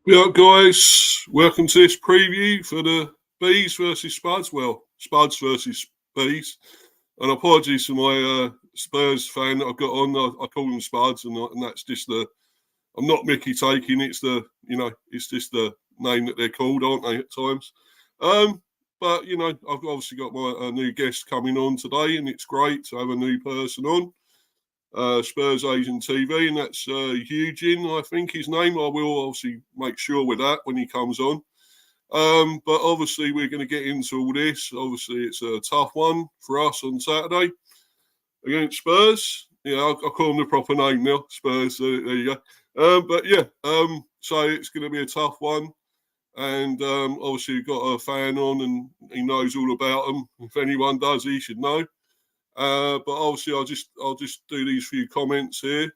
Yeah, guys, welcome to this preview for the Bees versus Spuds. Well, Spuds versus Bees. And apologies to my Spurs fan that I've got on. I call them Spuds, and that's just I'm not Mickey taking. It's it's just the name that they're called, aren't they, at times? But I've obviously got my new guest coming on today, and it's great to have a new person on. Spurs Asian TV, and that's Eugene, I think his name. I will obviously make sure with that when he comes on. But obviously, we're going to get into all this. Obviously, it's a tough one for us on Saturday against Spurs. Yeah, I'll call them the proper name now, Spurs. There you go. So it's going to be a tough one. And obviously, we've got a fan on, and he knows all about them. If anyone does, he should know. But obviously, I'll just do these few comments here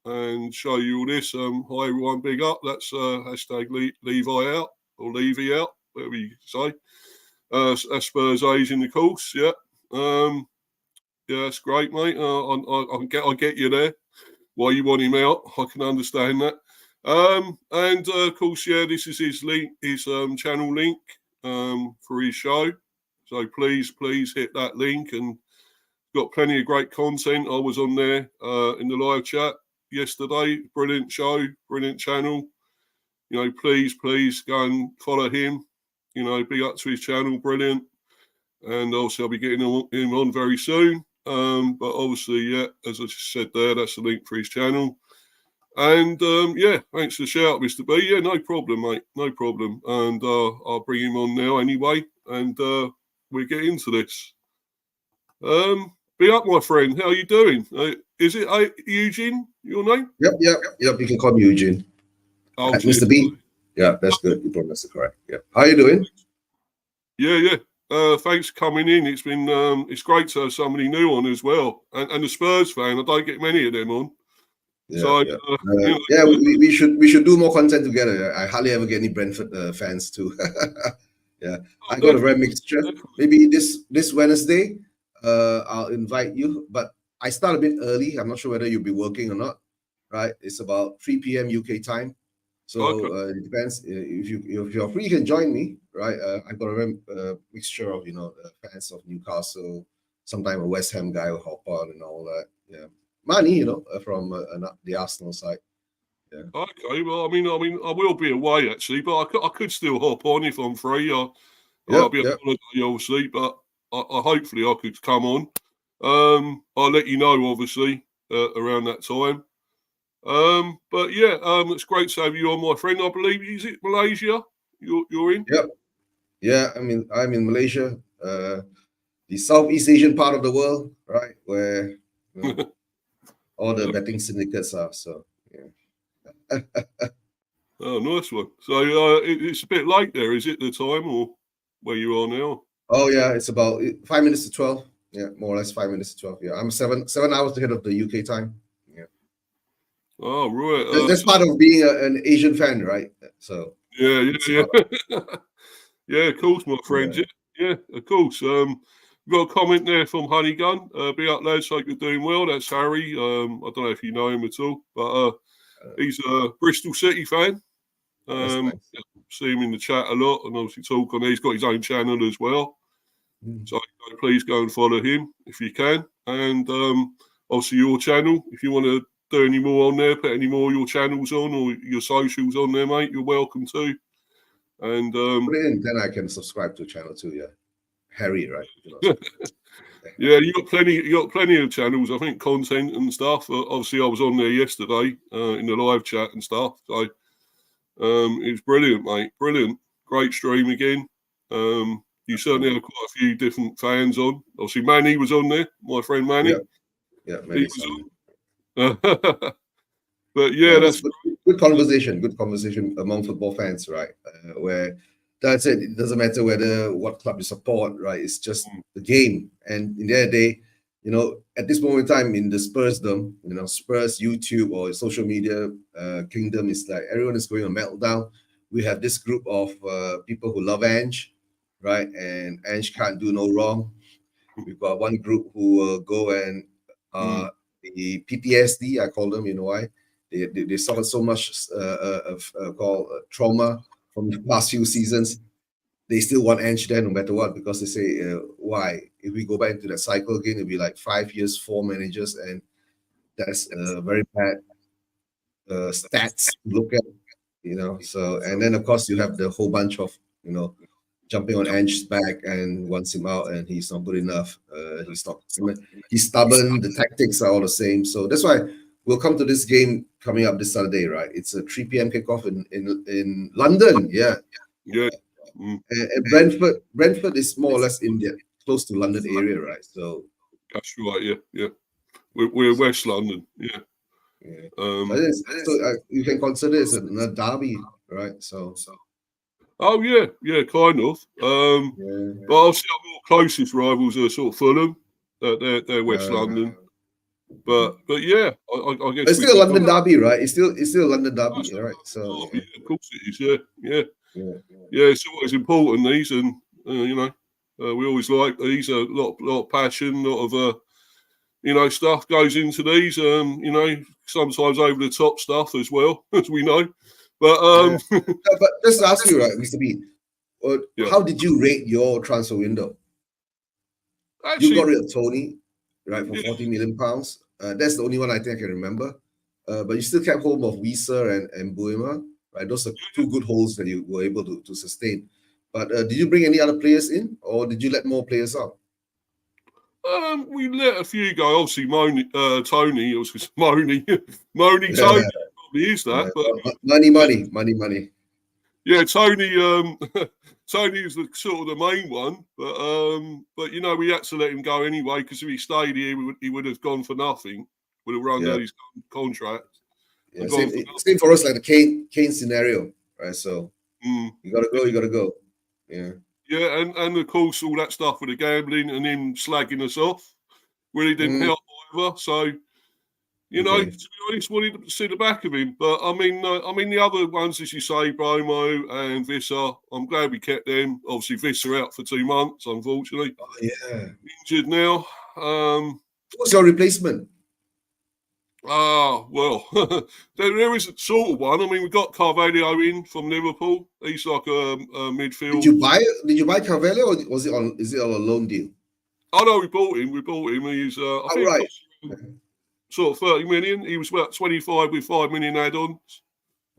and show you all this. Hi everyone, big up. That's hashtag Levi out or Levy out, whatever you say. That's Spurs Asian, of course. Yeah, yeah, that's great, mate. I get you there. Why you want him out? I can understand that. And of course, yeah, this is his link, his channel link for his show. So please hit that link and. Got plenty of great content. I was on there in the live chat yesterday. Brilliant show, brilliant channel. Please go and follow him. Big up to his channel, brilliant. And also I'll be getting him on very soon. But obviously, yeah, as I just said there, that's the link for his channel. And yeah, thanks for the shout, Mr. B. Yeah, no problem, mate, no problem. And I'll bring him on now anyway. And we'll get into this. Be up, my friend. How are you doing? Is it Eugene, your name? Yep. You can call me Eugene. Oh, Mr. B. Yeah, that's good. You pronounced it correct. Yeah. How are you doing? Yeah. Thanks for coming in. It's been it's great to have somebody new on as well. And the Spurs fan, I don't get many of them on. Yeah, we should do more content together. I hardly ever get any Brentford fans too. Yeah, I got a rare mixture. Maybe this Wednesday. I'll invite you, but I start a bit early. I'm not sure whether you'll be working or not. Right? It's about 3 p.m. UK time, so it depends. If you're free, you can join me. Right? I've got a mixture of fans of Newcastle. Sometimes a West Ham guy will hop on and all that. Yeah, Money, from the Arsenal side. Yeah. Okay. Well, I mean, I will be away actually, but I could still hop on if I'm free. I'll be on holiday, obviously, but. I hopefully I could come on. I'll let you know, obviously, around that time. But yeah, it's great to have you on, my friend. I believe is it Malaysia you're in? Yep. Yeah, I'm in Malaysia, the Southeast Asian part of the world, right, where all the betting syndicates are. So yeah. Oh, nice one. So it's a bit late there, is it? The time or where you are now? Oh yeah, it's about 5 minutes to 12. Yeah, more or less 5 minutes to 12. Yeah, I'm 7 hours ahead of the UK time. Yeah. Oh right. That's part of being an Asian fan, right? So yeah. Yeah, of course, my friend. Yeah, of course. We've got a comment there from Honeygun. Be up, lads. Hope you're doing well. That's Harry. I don't know if you know him at all, but he's a Bristol City fan. Nice. See him in the chat a lot, and obviously talk on. He's got his own channel as well. So please go and follow him if you can. And obviously your channel, if you want to do any more on there, put any more of your channels on or your socials on there, mate, you're welcome to. And put it in, then I can subscribe to channel too. Yeah, Harry, right? Yeah, you got plenty of channels. I think content and stuff. Obviously, I was on there yesterday in the live chat and stuff. So it was brilliant, mate. Brilliant, great stream again. You certainly had quite a few different fans on. Obviously, Manny was on there. My friend Manny. Yeah, Manny was on. But yeah, that's good conversation among football fans, right? Where that's it. It doesn't matter what club you support, right? It's just the game. And in their day, at this moment in time in the Spursdom, Spurs YouTube or social media kingdom is like everyone is going on meltdown. We have this group of people who love Ange, right? And Ange can't do no wrong. We've got one group who will go and the PTSD, I call them, you know why? They suffered so much trauma from the past few seasons. They still want Ange there no matter what, because they say, why? If we go back into that cycle again, it'll be like 5 years, 4 managers, and that's very bad stats to look at, So, and then of course you have the whole bunch of, jumping on Ange's back and wants him out, and he's not good enough. He's not. He's stubborn. The tactics are all the same. So that's why we'll come to this game coming up this Saturday, right? It's a 3 p.m. kickoff in London. Yeah. Yeah. And Brentford is more or less in the close to London area, right? So that's right. Yeah. We're West London. Yeah. So you can consider it as a derby, right? So. Oh yeah, kind of. But obviously our more closest rivals are sort of Fulham. They're West London. But yeah, I guess it's still a London derby, right? It's still a London derby, right? So yeah, of course it is. Yeah. It's always important these, and we always like these. A lot of passion, a lot of stuff goes into these. Sometimes over the top stuff as well, as we know. But but just to ask you, right, Mr. B, how did you rate your transfer window? Actually, you got rid of Tony, right, for £40 million. That's the only one I think I can remember. But you still kept hold of Wissa and Mbeumo, right? Those are two good holds that you were able to sustain. But did you bring any other players in, or did you let more players out? We let a few go. Obviously, Tony. It was Tony. Probably is that. But money. Yeah, Tony. Tony is the sort of the main one, but we had to let him go anyway, because if he stayed here, he would have gone for nothing. Would have run out his contract. Yeah, same for us, like the Kane scenario, right? So you gotta go. Yeah. Yeah, and of course all that stuff with the gambling and him slagging us off really didn't help either. So, to be honest, wanted to see the back of him. But I mean the other ones, as you say, Mbeumo and Wissa, I'm glad we kept them. Obviously, Wissa out for 2 months, unfortunately. Oh, yeah. Injured now. What's your replacement? Well, there is a sort of one. I mean, we got Carvalho in from Liverpool. He's like a midfield. Did you buy Carvalho, or is it on a loan deal? Oh no, we bought him. He's I think right. Sort of 30 million. He was about 25 with 5 million add-ons.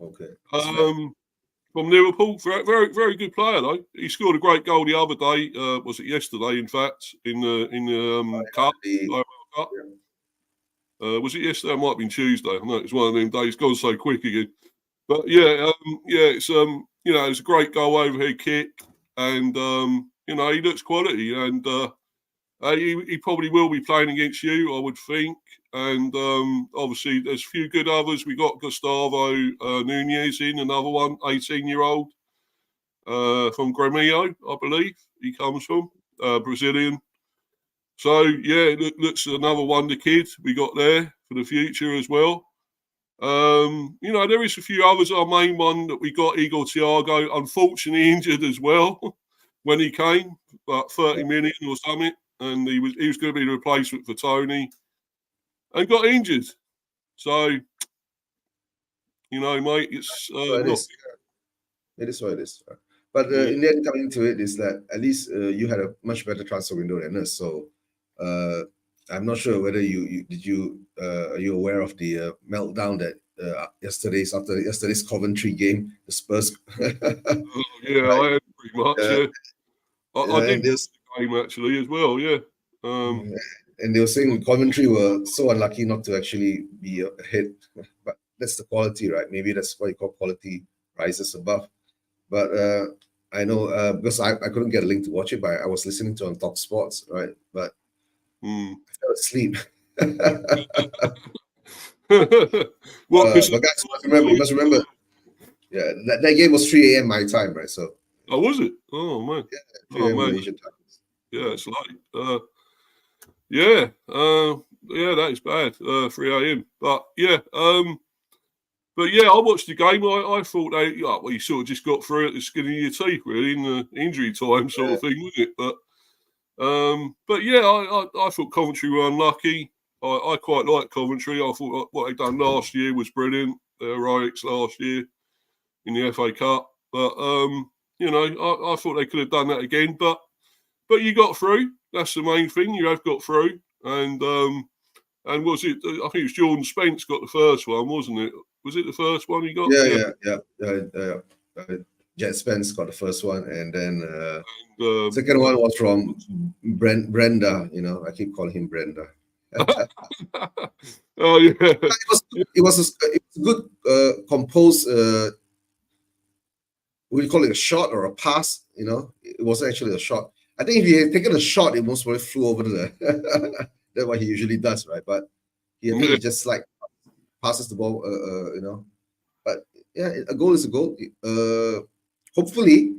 Okay. From Liverpool, very, very good player though. He scored a great goal the other day. Was it yesterday? In fact, in the cup. Cup. Was it yesterday? It might have been Tuesday. I know it's one of them days. Gone so quick again. But it's it's a great goal overhead kick, and he looks quality, and he probably will be playing against you, I would think. And obviously, there's a few good others. We got Gustavo Nunez in, another one, 18-year-old from Gremio, I believe he comes from, Brazilian. So, looks another wonder kid we got there for the future as well. There is a few others. Our main one that we got, Igor Thiago, unfortunately injured as well when he came, about 30 million or something. And he was going to be the replacement for Tony and got injured. So, mate, it's it is what it is. But in the end, coming to it is that at least you had a much better transfer window than us. So I'm not sure whether are you aware of the meltdown that after yesterday's Coventry game, the Spurs. Right? I had pretty much. I did this game actually as well. Yeah. And they were saying Coventry were so unlucky not to actually be ahead, but that's the quality, right? Maybe that's what you call quality rises above. But I know because I couldn't get a link to watch it, but I was listening to on Talk Sports, right? But I fell asleep. Well, but guys, you must remember, yeah, that game was 3 a.m. my time, right? So. Oh, was it? Oh man. Yeah, 3 a.m. Malaysian time. Yeah, it's late. That is bad. 3 a.m. But I watched the game. I thought you sort of just got through it, the skin of your teeth, really, in the injury time sort of thing, wasn't it? But I thought Coventry were unlucky. I quite like Coventry. I thought what they'd done last year was brilliant. Their heroics last year in the FA Cup. But, I thought they could have done that again. But you got through. That's the main thing. You have got through. And was it, I think it was Jordan Spence got the first one, wasn't it? Was it the first one he got? Yeah. Jet Spence got the first one, and then second one was from Brenda. I keep calling him Brenda. Oh yeah, it was a good composed. We call it a shot or a pass. It wasn't actually a shot. I think if he had taken a shot, it most probably flew over the. That's what he usually does, right? But he just like passes the ball. But yeah, a goal is a goal. Hopefully,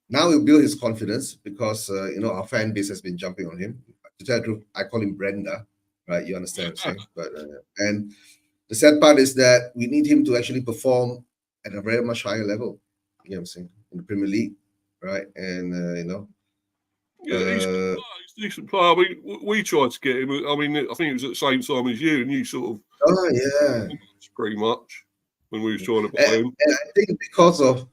now he'll build his confidence because our fan base has been jumping on him. To tell the truth, I call him Brenda, right? You understand what I'm saying? But and the sad part is that we need him to actually perform at a very much higher level. You know what I'm saying? In the Premier League, right? And he's a decent player. I mean, we tried to get him. I mean, I think it was at the same time as you, and you sort of. Oh yeah. Pretty much when we was trying to buy him. And I think because of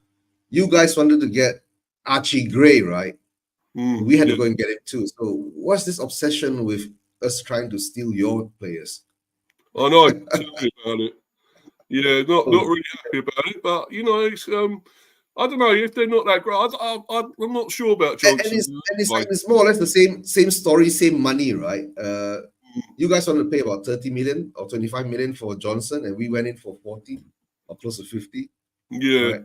you guys wanted to get Archie Gray, right? We had to go and get him too. So what's this obsession with us trying to steal your players? I know. Tell me about it. Yeah, not really happy about it, but it's I don't know if they're not that great. I'm not sure about Johnson. And it's more or less the same story, same money, right? You guys wanted to pay about 30 million or 25 million for Johnson, and we went in for 40 or close to 50. Yeah, right?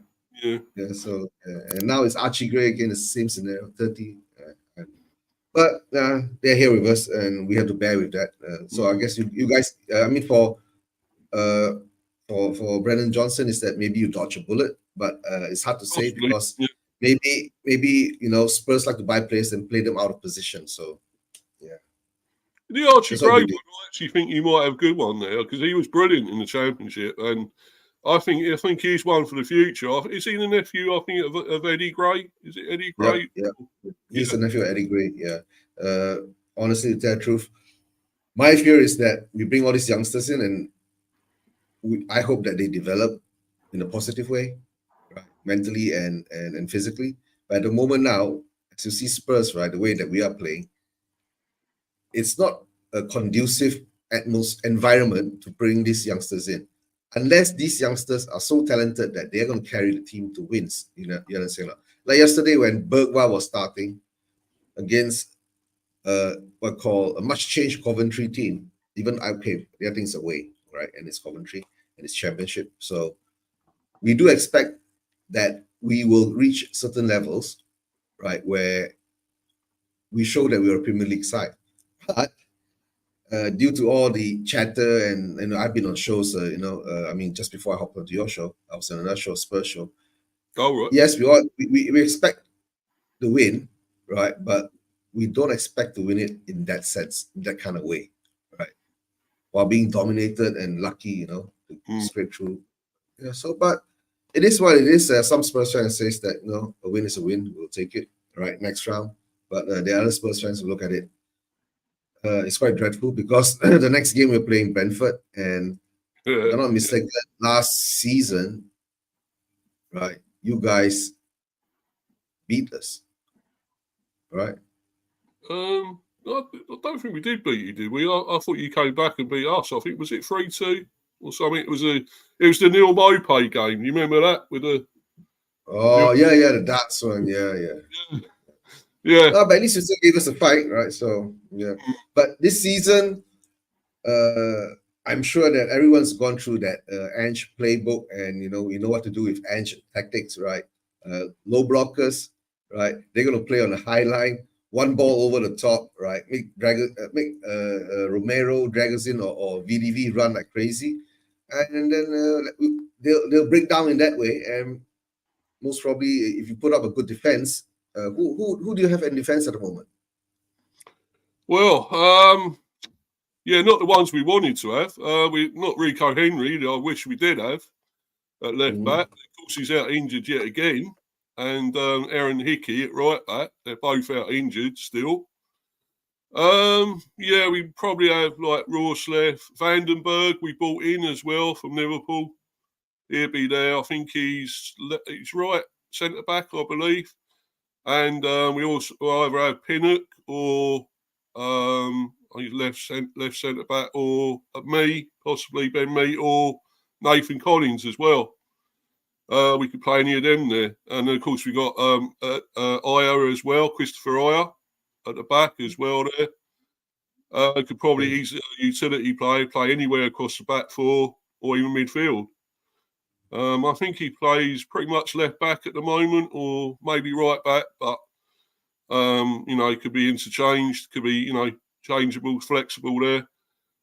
Yeah. So and now it's Archie Gray again. It's the same scenario, 30. But they're here with us, and we have to bear with that. So I guess you guys. I mean, for Brennan Johnson, is that maybe you dodge a bullet, but it's hard to say because maybe Spurs like to buy players and play them out of position. So yeah. The Archie Gray one, I actually think you might have a good one there because he was brilliant in the Championship, and I think he's one for the future. Is he the nephew? I think of Eddie Gray. Is it Eddie Gray? Yeah. He's the nephew of Eddie Gray. Yeah. Honestly, to tell the truth, my fear is that we bring all these youngsters in, and I hope that they develop in a positive way, right? Mentally and physically. But at the moment now, as you see Spurs, right, the way that we are playing, it's not a conducive environment to bring these youngsters in, unless these youngsters are so talented that they're going to carry the team to wins. You understand? Like yesterday when Bergwijn was starting against what call a much changed Coventry team. Even their things away, right? And it's Coventry and it's Championship. So we do expect that we will reach certain levels, right, where we show that we're a Premier League side. But due to all the chatter and I've been on shows, I mean, just before I hopped onto your show, I was on another show, Spurs show. Oh, right. Yes, we expect the win, right? But we don't expect to win it in that sense, in that kind of way, right? While being dominated and lucky, to scrape through. Yeah. So, but it is what it is. Some Spurs fans says that a win is a win. We'll take it, right? Next round. But the other Spurs fans will look at it. It's quite dreadful because the next game we're playing Brentford, and if I'm not mistaken, last season, right? You guys beat us, right? I don't think we did beat you, did we? I thought you came back and beat us. I think was it 3-2 or something. It was the Neil Mopay game. You remember that with the? Oh yeah, the darts one. Yeah. Yeah. No, but at least you still gave us a fight, right? So yeah. But this season, I'm sure that everyone's gone through that Ange playbook, and we know what to do with Ange tactics, right? Low blockers, right? They're gonna play on the high line, one ball over the top, right? Make Romero, Dragozin, or VDV run like crazy, and then they'll break down in that way. And most probably, if you put up a good defense, who do you have in defense at the moment? Well, yeah, not the ones we wanted to have. We not Rico Henry. I wish we did have at left back. Of course, he's out injured yet again, and Aaron Hickey at right back. They're both out injured still. Yeah, we probably have like Rorslev, Vandenberg. We bought in as well from Liverpool. He'll be there. I think he's right centre back, I believe. And we also either have Pinnock or left centre back, or me, possibly Ben Mee, or Nathan Collins as well. We could play any of them there. And of course, we got Ayer as well, Christopher Ayer at the back as well there. Could probably easily utility play anywhere across the back four or even midfield. I think he plays pretty much left back at the moment, or maybe right back, but it could be interchanged, could be changeable, flexible there.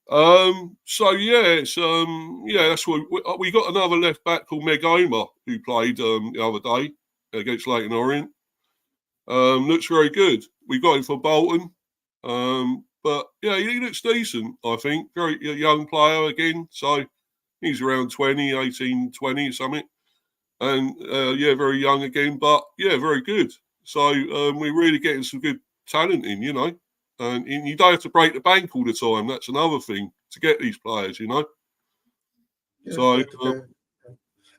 So yeah, it's that's what we got. Another left back called Mbeumo who played the other day against Leyton Orient. Looks very good. We got him for Bolton. But yeah, he looks decent, I think. Very young player again. So he's around 20, 18, 20 or something. And very young again, but yeah, very good. So we're really getting some good talent in, And you don't have to break the bank all the time. That's another thing to get these players, Yeah, So,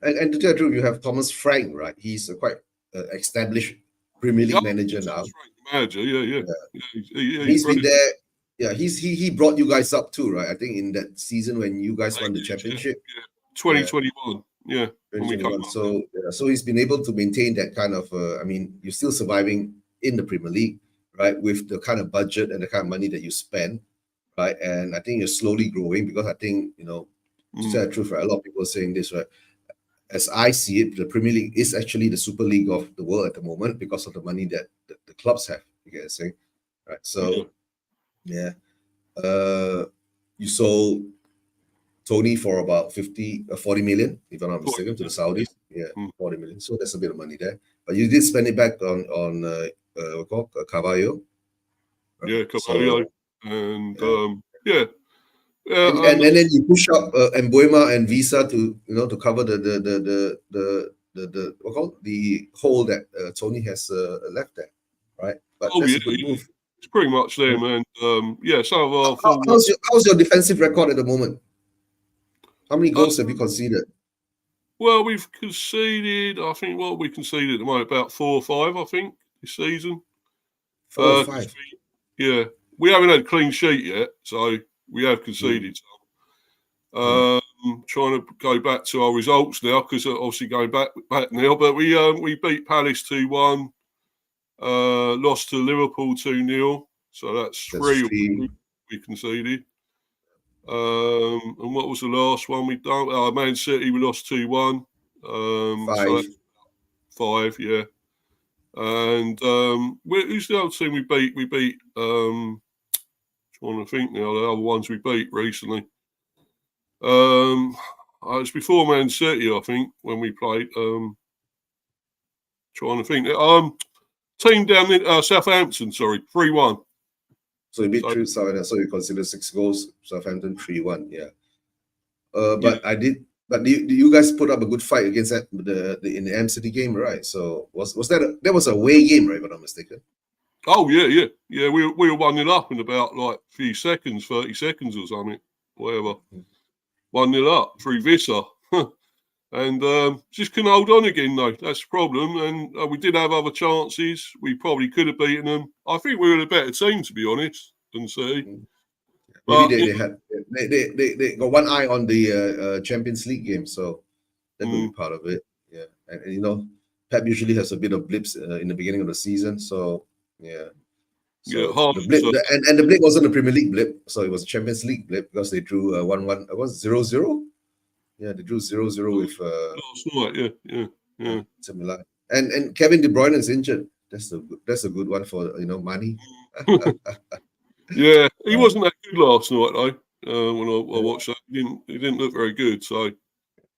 and to tell the truth, you have Thomas Frank, right? He's a quite established Premier League manager now. Manager, yeah. He's been there. Yeah, he brought you guys up too, right? I think in that season when you guys won the championship. Yeah. 2021. Yeah. 2021. So he's been able to maintain that kind of. You're still surviving in the Premier League, right? With the kind of budget and the kind of money that you spend, right? And I think you're slowly growing because I think to tell the truth, right? A lot of people are saying this, right? As I see it, the Premier League is actually the Super League of the world at the moment because of the money that the clubs have. You get what I'm saying, right? So, you sold Tony for about 40 million, if I'm not mistaken, to the Saudis. Yeah, 40 million. So that's a bit of money there. But you did spend it back on Carvalho. Right? Yeah, Carvalho. And and then you push up Mbeumo and Wissa to cover the hole that Tony has left there, right? But that's a good move. It's pretty much there, man. Some of our how's your defensive record at the moment? How many goals have you conceded? Well, we've conceded. I think we conceded at the moment about 4 or 5. I think this season. 4 or 5. Yeah, we haven't had a clean sheet yet, so we have conceded. Trying to go back to our results now because obviously going back now. But we beat Palace 2-1, lost to Liverpool 2-0. So that's 3 we conceded. And what was the last one we done? Man City, we lost 2-1. 5. So 5, yeah. And who's the other team we beat? We beat. Trying to think now. The other ones we beat recently. It's before Man City, I think, when we played. Trying to think. Team down in Southampton. Sorry, 3-1. So you beat Southampton. So you consider 6 goals. Southampton 3-1. Yeah. But I did. But you guys put up a good fight against that in the M City game, right? So was that was a away game, right? If I'm not mistaken. Oh yeah. We were 1-0 up in about like a few seconds, 30 seconds or something, whatever. 1-0 up through Wissa. And just couldn't hold on again, though. That's the problem. And we did have other chances. We probably could have beaten them. I think we were a better team, to be honest, than City. Maybe they got one eye on the Champions League game, so that will be part of it. Yeah, and Pep usually has a bit of blips in the beginning of the season, so yeah. So the blip, and the blip wasn't a Premier League blip, so it was a Champions League blip because they drew 1-1. It was 0-0. Yeah, they drew 0-0 with. Last night, yeah. Similar. And Kevin De Bruyne is injured. That's a good one for money. Yeah, he wasn't that good last night though. When I watched that, he didn't look very good. So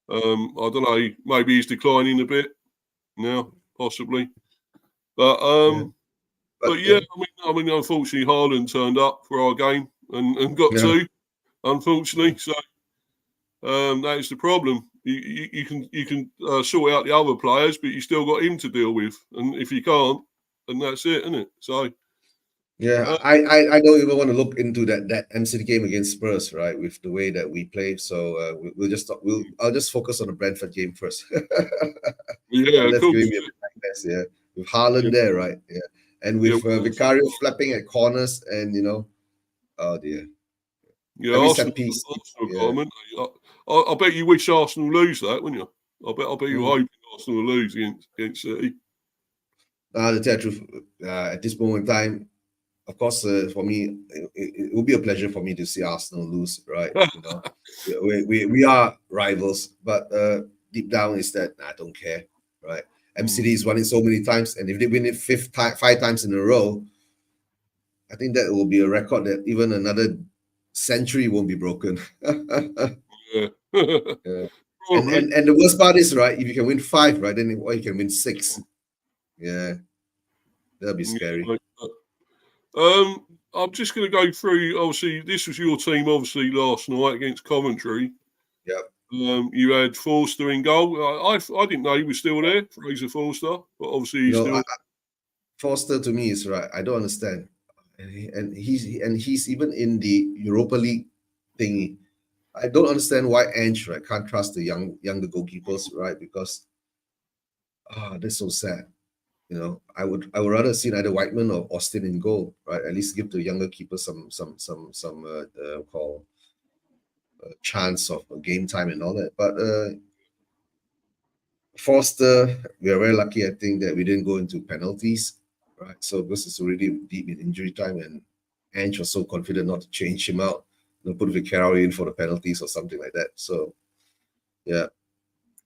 I don't know. Maybe he's declining a bit now, possibly. But yeah. I mean, unfortunately, Haaland turned up for our game and got 2. Unfortunately, so that is the problem. You can sort out the other players, but you still got him to deal with. And if you can't, then that's it, isn't it? So. Yeah, I don't even want to look into that MCD game against Spurs, right? With the way that we play, so I'll just focus on the Brentford game first. Yeah, of That's course. giving me a bit nightmares, yeah. With Haaland there, right? Yeah, and Yeah, with Vicario flapping at corners, and oh dear, yeah. every Arsenal, set piece, Arsenal yeah. comment. I bet you wish Arsenal lose that, wouldn't you? I bet you Mm. were hoping Arsenal will lose against City. To tell the truth, at this moment in time, of course, for me, it will be a pleasure for me to see Arsenal lose, right? We are rivals, but deep down is that I don't care, right? MCD is won it so many times, and if they win it 5 times in a row, I think that will be a record that even another century won't be broken. Yeah. Yeah. And, Probably. and and the worst part is, right, if you can win 5, right, then you can win 6. Yeah, that'll be Yeah, scary. mate. I'm just going to go through. Obviously, this was your team. Obviously, last night against Coventry. Yep. You had Forster in goal. I didn't know he was still there, Fraser Forster, but obviously he's still. Foster to me is right. I don't understand, and he's even in the Europa League thingy. I don't understand why Ange right can't trust the younger goalkeepers, right? Because that's so sad. I would rather see either Whiteman or Austin in goal, right? At least give the younger keeper some call chance of game time and all that. But Foster, we are very lucky, I think, that we didn't go into penalties, right? So because it's already deep in injury time, and Ange was so confident not to change him out, put Vicario in for the penalties or something like that. So yeah,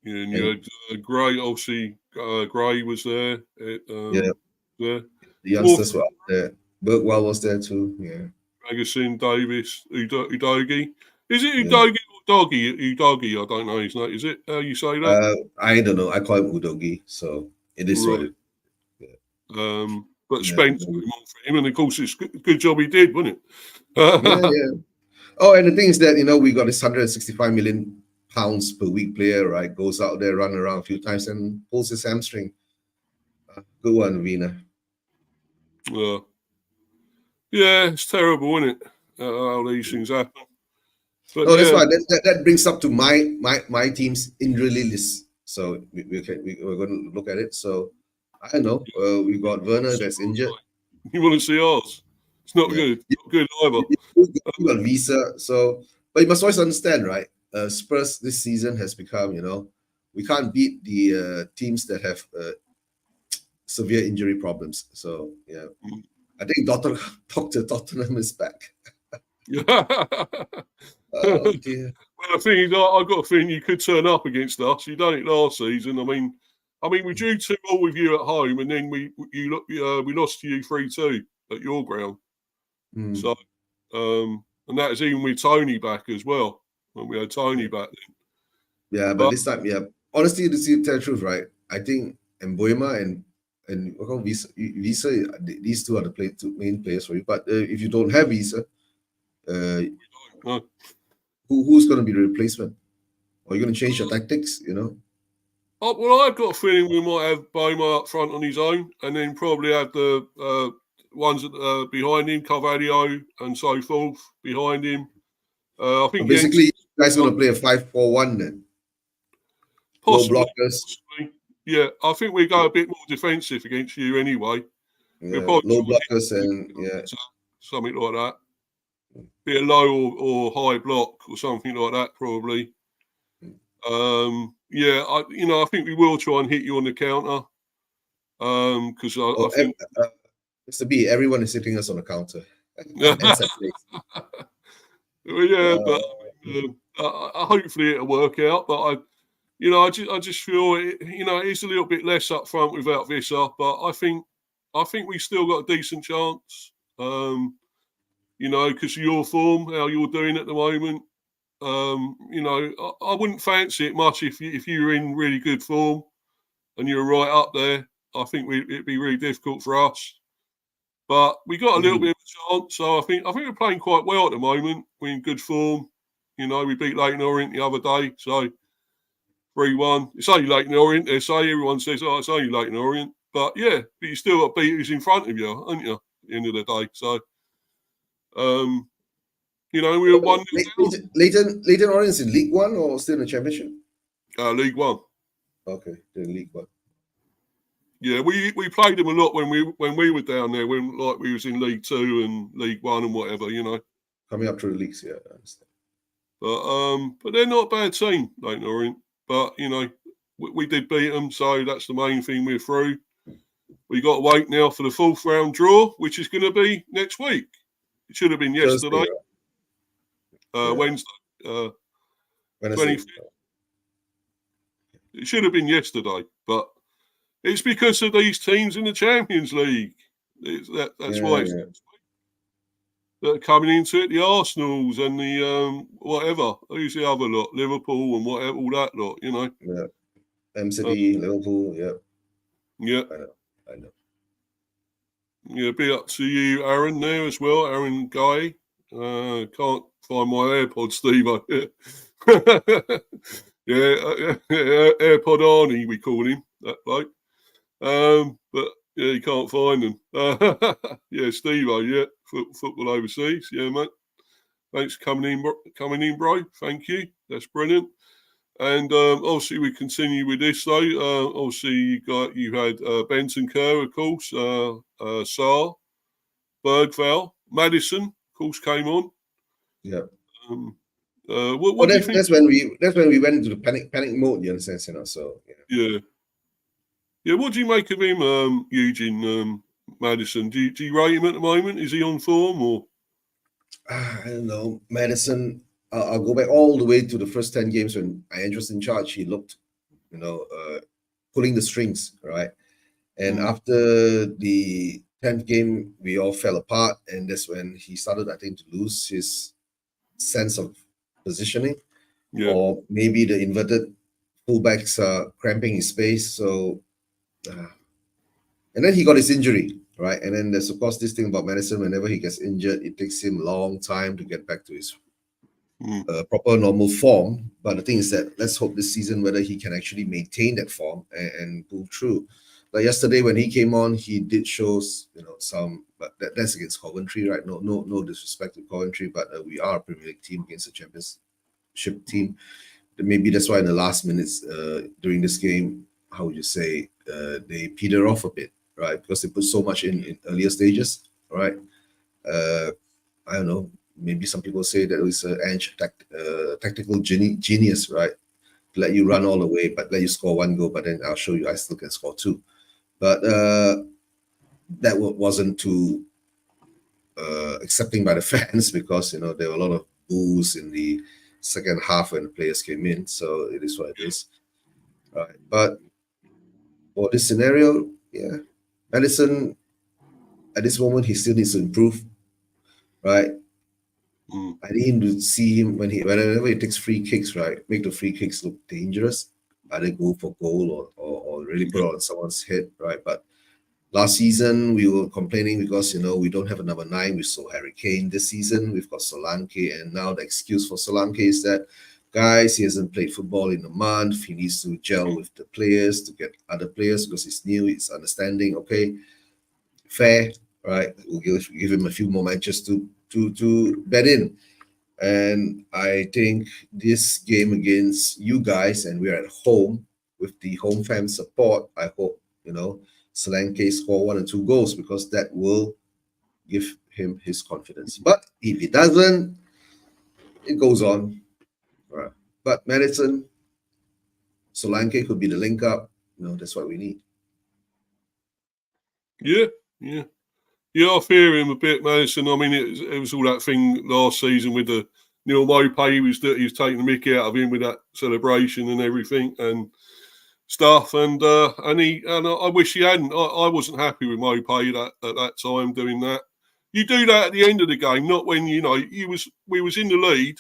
Yeah, and you had Gray. Obviously, Gray was there. yeah, There. the youngsters were up there. Bergwall was there too. Yeah, Ferguson, Davis, Udogi. Is it yeah. Udogi or Doggy? Udogi, I don't know his name. Is it how you say that? I don't know. I call him Udogi, so it is what Right. it. But Yeah, Spence came on for him, and of course, it's good job he did, wasn't yeah, it? yeah. Oh, and the thing is that we got this 165 million pounds per week player, right? Goes out there, run around a few times, and pulls his hamstring. Good one, Vina. Yeah, it's terrible, isn't it? How these things happen. But No, that's yeah, why that brings up to my team's injury list. So we're going to look at it. So I don't know. We got Werner that's injured. you want to see ours? It's not Yeah, good. Not good either. you got Wissa. So, but you must always understand, right? Spurs this season has become, we can't beat the teams that have severe injury problems. So yeah, I think Dr. Tottenham is back. Oh dear. Well, the thing is, I got a feeling you could turn up against us. You done it last season. I mean, we drew 2-2 with you at home, and then we lost to you 3-2 at your ground. Mm. So, and that is even with Tony back as well. When we had Tony back then. Yeah, but this time, yeah. Honestly, to tell the truth, right? I think Mbeumo and Wissa, these two are the two main players for you. But if you don't have Wissa, No. who's going to be the replacement? Or you're going to change your tactics? Well, I've got a feeling we might have Mbeumo up front on his own, and then probably have the ones behind him, Carvalho and so forth behind him. I think Basically, you guys going to play a 5-4-1 then. possibly, Low blockers. possibly. Yeah, I think we go a bit more defensive against you anyway. Yeah, We'll low blockers and something like that. Be a low or high block or something like that, probably. Yeah, I think we will try and hit you on the counter. Because I think Mr. B, everyone is hitting us on the counter. yeah, but hopefully it'll work out. But I just feel it's a little bit less up front without Wissa, but I think we still got a decent chance. Because of your form, how you're doing at the moment. I wouldn't fancy it much if you were in really good form and you're right up there. I think it'd be really difficult for us. But we got a little bit of a chance, so I think we're playing quite well at the moment. We're in good form. We beat Leyton Orient the other day, so 3-1. It's only Leyton Orient. They say everyone says, "Oh, it's only Leyton Orient," but yeah, but you still got beaters in front of you, haven't you? the end of the day. So, you know, we were 1-0 down. Leyton Orient in League One or still in the Championship? League One. Okay, they're in League One. Yeah, we played them a lot when we were down there, when like we was in League Two and League One and whatever, you know. Coming up through the leagues, yeah, I understand. But they're not a bad team, Leyton Orient. But you know, we did beat them, so that's the main thing. We're through. We got to wait now for the 4th round draw, which is going to be next week. It should have been yesterday, Thursday, right? Wednesday, Wednesday. 25th. It should have been yesterday, but it's because of these teams in the Champions League. That's why it's next week. That are coming into it, the Arsenals and the whatever. Who's the other lot? Liverpool and whatever, all that lot, you know. Yeah. City, Liverpool, yeah. Yeah. I know. Yeah, be up to you, Aaron, there as well. Aaron Guy. Can't find my AirPods, Steve. AirPod Arnie, we call him, that bloke. But yeah, you can't find them. Yeah, Steve, yeah, football overseas. Yeah, mate. Thanks for coming in, bro. Thank you. That's brilliant. And obviously, we continue with this though. Obviously, you had Benton Kerr, of course, Saar, Bergvall, Madison, of course, came on. Yeah. What do you think? That's when we went into the panic mode. You understand? You know, so yeah. Yeah, what do you make of him, Eugene Madison? Do you rate him at the moment? Is he on form or? I don't know. Madison, I'll go back all the way to the first 10 games when Ian was in charge. He looked, pulling the strings, right? And after the 10th game, we all fell apart. And that's when he started, I think, to lose his sense of positioning. Yeah. Or maybe the inverted fullbacks are cramping his space. So, and then he got his injury, right? And then there's, of course, this thing about Madison. Whenever he gets injured, it takes him a long time to get back to his proper normal form. But the thing is that let's hope this season whether he can actually maintain that form and pull through. Like yesterday when he came on, he did show some, but that's against Coventry, right? No disrespect to Coventry, but we are a Premier League team against a Championship team. Maybe that's why in the last minutes during this game, how would you say, they peter off a bit, right? Because they put so much in earlier stages, right? I don't know. Maybe some people say that it's Ange tactical genius, right? Let you run all the way, but let you score 1 goal, but then I'll show you I still can score 2. But that wasn't too accepting by the fans because, there were a lot of boos in the second half when the players came in. So it is what it is. Right. But for this scenario, yeah, Madison, at this moment, he still needs to improve, right? I need to see him whenever he takes free kicks, right? Make the free kicks look dangerous. Either go for goal or really put it on someone's head, right? But last season we were complaining because we don't have a number 9. We saw Harry Kane. This season we've got Solanke, and now the excuse for Solanke is that guys, he hasn't played football in a month. He needs to gel with the players to get other players because he's new. He's understanding. Okay, fair, right? We'll give him a few more matches to bed in. And I think this game against you guys, and we're at home with the home fan support, I hope, Solanke score 1 or 2 goals because that will give him his confidence. But if he doesn't, it goes on. Right. But Madison, Solanke could be the link up. That's what we need. Yeah. Yeah, I fear him a bit, Madison. I mean, it was all that thing last season with the Neil Mopay. He was taking the mickey out of him with that celebration and everything and stuff. And I wish he hadn't. I wasn't happy with Mopay at that time doing that. You do that at the end of the game, not when we was in the lead.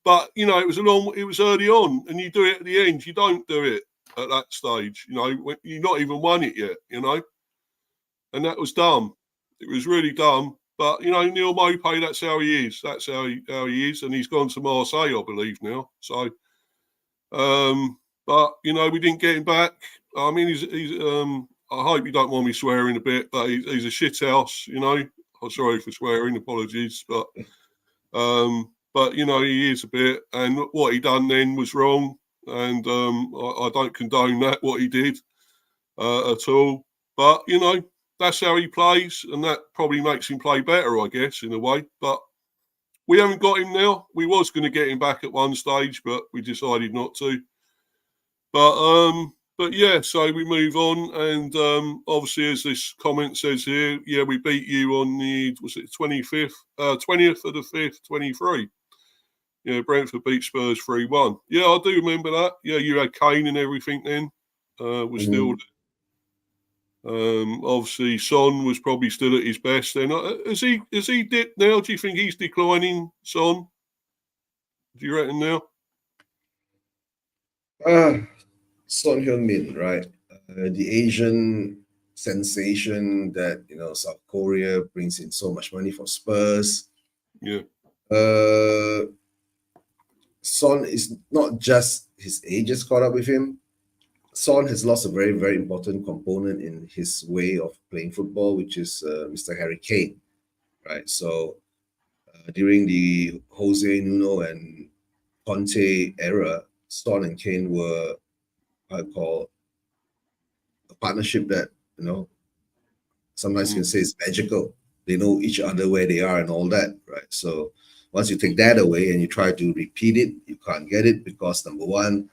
But it was early on, and you do it at the end. You don't do it at that stage. When you've not even won it yet. And that was dumb. It was really dumb. But, Neil Mopay, that's how he is. That's how he is. And he's gone to Marseille, I believe, now. So, but, we didn't get him back. I mean, he's I hope you don't mind me swearing a bit, but he's a shithouse, I'm sorry for swearing, apologies, but he is a bit, and what he done then was wrong, and I don't condone that what he did at all. But that's how he plays, and that probably makes him play better, I guess, in a way. But we haven't got him now. We was going to get him back at one stage, but we decided not to. But yeah, so we move on, and obviously, as this comment says here, yeah, we beat you on the 20th of the 5th, 23. Yeah, Brentford beat Spurs 3-1. Yeah, I do remember that. Yeah, you had Kane and everything then. Was still obviously Son was probably still at his best then. Has he dipped now? Do you think he's declining, Son? Do you reckon now? Son Heung-min, right? The Asian sensation that South Korea brings in so much money for Spurs. Yeah. Son is not just his age has caught up with him. Son has lost a very, very important component in his way of playing football, which is Mr. Harry Kane, right? So during the Jose Nuno and Conte era, Son and Kane were, I call, a partnership that sometimes you can say is magical. They know each other where they are and all that, right? So once you take that away and you try to repeat it, you can't get it because number one,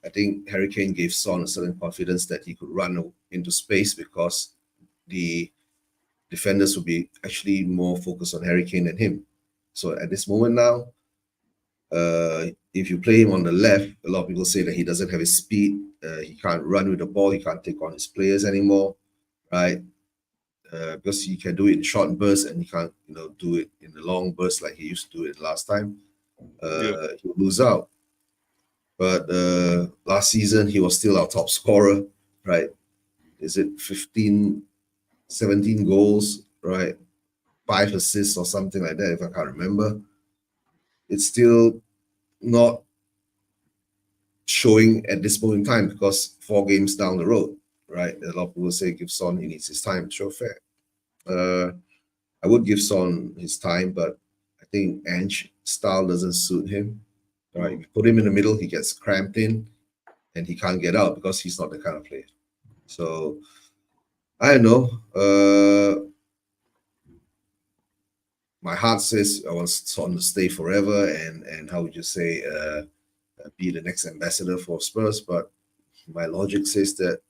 I think Harry Kane gave Son a certain confidence that he could run into space because the defenders would be actually more focused on Harry Kane than him. So at this moment now, if you play him on the left, a lot of people say that he doesn't have his speed. He can't run with the ball. He can't take on his players anymore, right? Because he can do it in short bursts and he can't, do it in the long bursts like he used to do it last time. He'll lose out. But last season, he was still our top scorer, right? Is it 15, 17 goals, right? 5 assists or something like that, if I can't remember. It's still not showing at this moment in time because 4 games down the road, right? A lot of people say give Son, he needs his time. Sure, fair. I would give Son his time, but I think Ange's style doesn't suit him. Right? If you put him in the middle, he gets cramped in and he can't get out because he's not the kind of player. So I don't know. My heart says I want Son to stay forever and how would you say be the next ambassador for Spurs, but my logic says that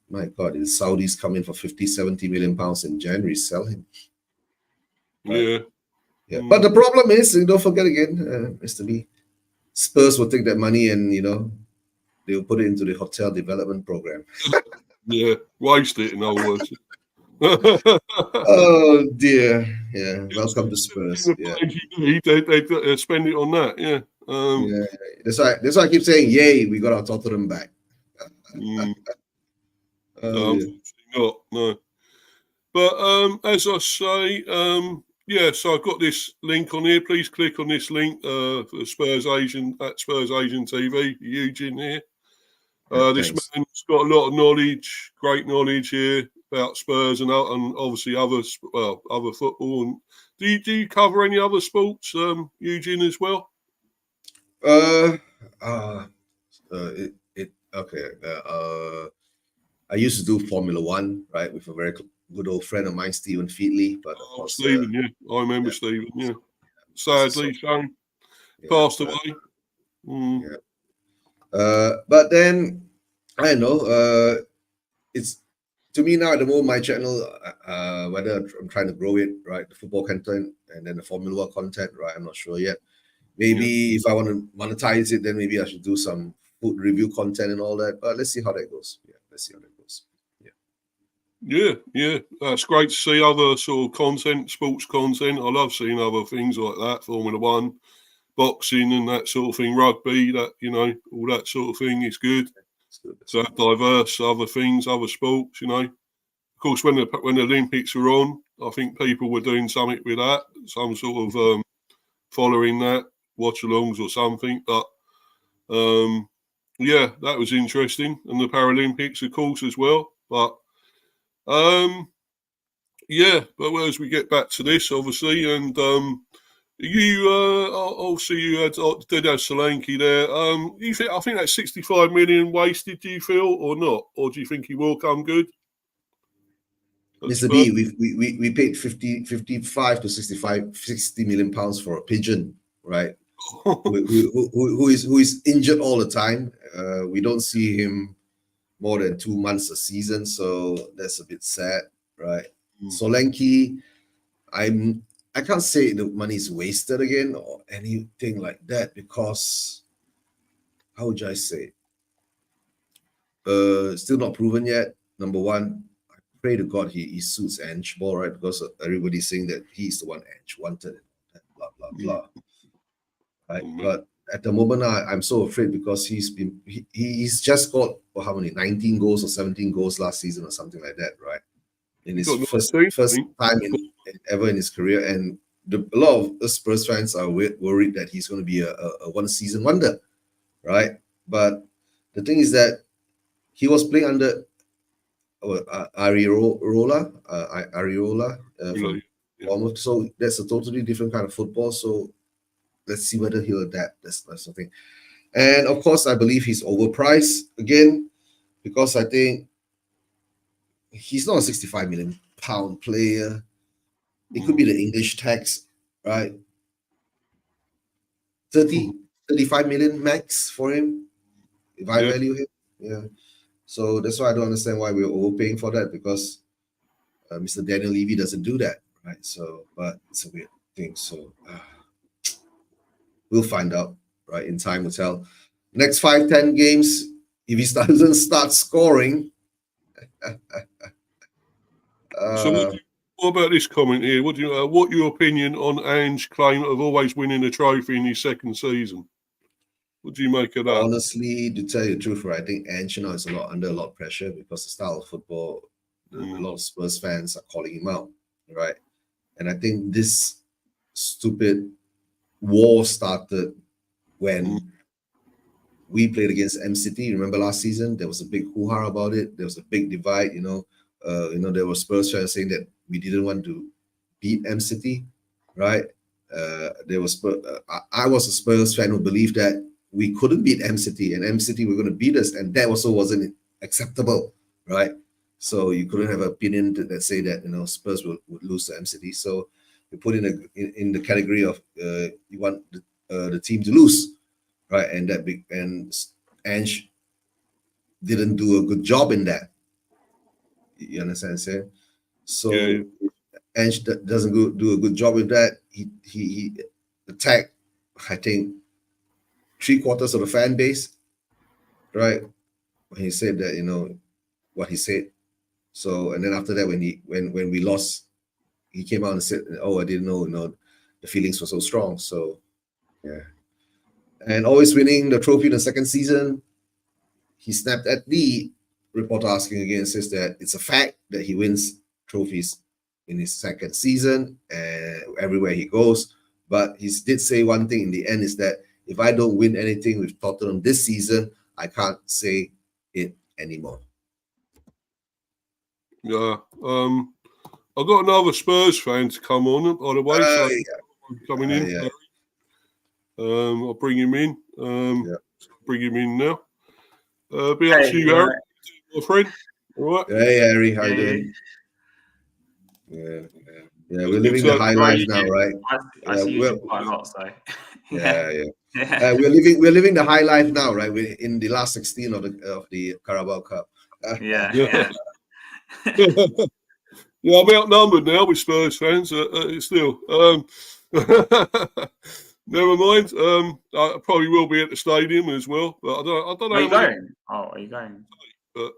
my God, the Saudis come in for 50, 70 million pounds in January, sell him. Right? Yeah. But the problem is, don't forget again, Mr. B, Spurs will take that money and they'll put it into the hotel development program. Yeah, waste it in other words. Oh dear. Yeah. Welcome to Spurs. Yeah. They spend it on that. Yeah. Yeah. That's why I keep saying, yay, we got our Tottenham back. Unfortunately not, no. But as I say, so I've got this link on here. Please click on this link for Spurs Asian at Spurs Asian TV. Eugene here. This man's got a lot of knowledge, great knowledge here about Spurs and obviously other football. And do you cover any other sports, Eugene, as well? I used to do Formula One, right, with a very good old friend of mine, Stephen Featley. But of course, Stephen, I remember Stephen. Yeah, sadly, passed away. But then I don't know. It's to me now at the moment my channel, whether I'm trying to grow it, right, the football content and then the Formula One content, right, I'm not sure yet. Maybe if I want to monetize it, then maybe I should do some food review content and all that. But let's see how that goes. Yeah, let's see how that goes. Yeah. That's great to see other sort of content, sports content. I love seeing other things like that, Formula One, boxing and that sort of thing, rugby, that, all that sort of thing is good. So diverse other things, other sports, Of course, when the Olympics were on, I think people were doing something with that, some sort of following that, watch-alongs or something. But, that was interesting. And the Paralympics, of course, as well. But, Yeah, but as we get back to this, obviously, and you obviously you did have Solanke there. You think I think that's 65 million wasted? Do you feel or not, or do you think he will come good? Mr. B, we paid 55 to 65, 60 million pounds for a pigeon, right? who is injured all the time. We don't see him more than 2 months a season, so that's a bit sad, right? Solanke, I can't say the money is wasted again or anything like that, because how would I say? Still not proven yet. Number one, I pray to God he suits Ange ball, right? Because everybody's saying that he's the one Ange wanted, blah blah blah. Right, but at the moment I'm so afraid, because he's just got how many 19 goals or 17 goals last season or something like that, right? In his first time ever in his career, and a lot of us Spurs fans are worried that he's going to be a one season wonder, right? But the thing is that he was playing under Ariola from Bournemouth, so that's a totally different kind of football. So let's see whether he'll adapt. That's the thing. And of course, I believe he's overpriced again, because I think he's not a 65 million pound player. It could be the English tax, right? 35 million max for him, if I value him. Yeah. So that's why I don't understand why we're overpaying for that, because Mr. Daniel Levy doesn't do that, right? So, but it's a weird thing. So we'll find out, right? In time will tell. Next 5-10 games, if he doesn't start scoring. So what about this comment here? What your opinion on Ange's claim of always winning a trophy in his second season? What do you make of that? Honestly, to tell you the truth, right, I think Ange now is under a lot of pressure, because the style of football, a lot of Spurs fans are calling him out, right? And I think this stupid war started when we played against M-City. Remember last season, there was a big hoo-ha about it. There was a big divide, there were Spurs fans saying that we didn't want to beat M-City, right? There was I was a Spurs fan who believed that we couldn't beat M-City, and M-City were going to beat us, and that also wasn't acceptable, right? So you couldn't have an opinion that say that Spurs would lose to M-City. So you put in the category of you want the team to lose, right? And Ange didn't do a good job in that. You understand what I'm saying? So Ange doesn't do a good job with that. He attacked, I think, 3/4 of the fan base, right? When he said that, what he said. So, and then after that, when we lost, he came out and said, "Oh, I didn't know, the feelings were so strong." So, yeah. And always winning the trophy in the second season, he snapped at the reporter asking again, says that it's a fact that he wins trophies in his second season everywhere he goes. But he did say one thing in the end, is that if I don't win anything with Tottenham this season, I can't say it anymore. Yeah. I've got another Spurs fan to come on, by the way. So coming in. I'll bring him in. Bring him in now. Be up to you, Harry, my friend. All right. Hey, Harry, how you doing? Yeah. We're living the high life now, right? I see you quite a lot, so. We're living the high life now, right? We're in the last 16 of the Carabao Cup. Yeah, I'm outnumbered now with Spurs fans. Still, never mind. I probably will be at the stadium as well, but I don't know. Are you going? Are you going? But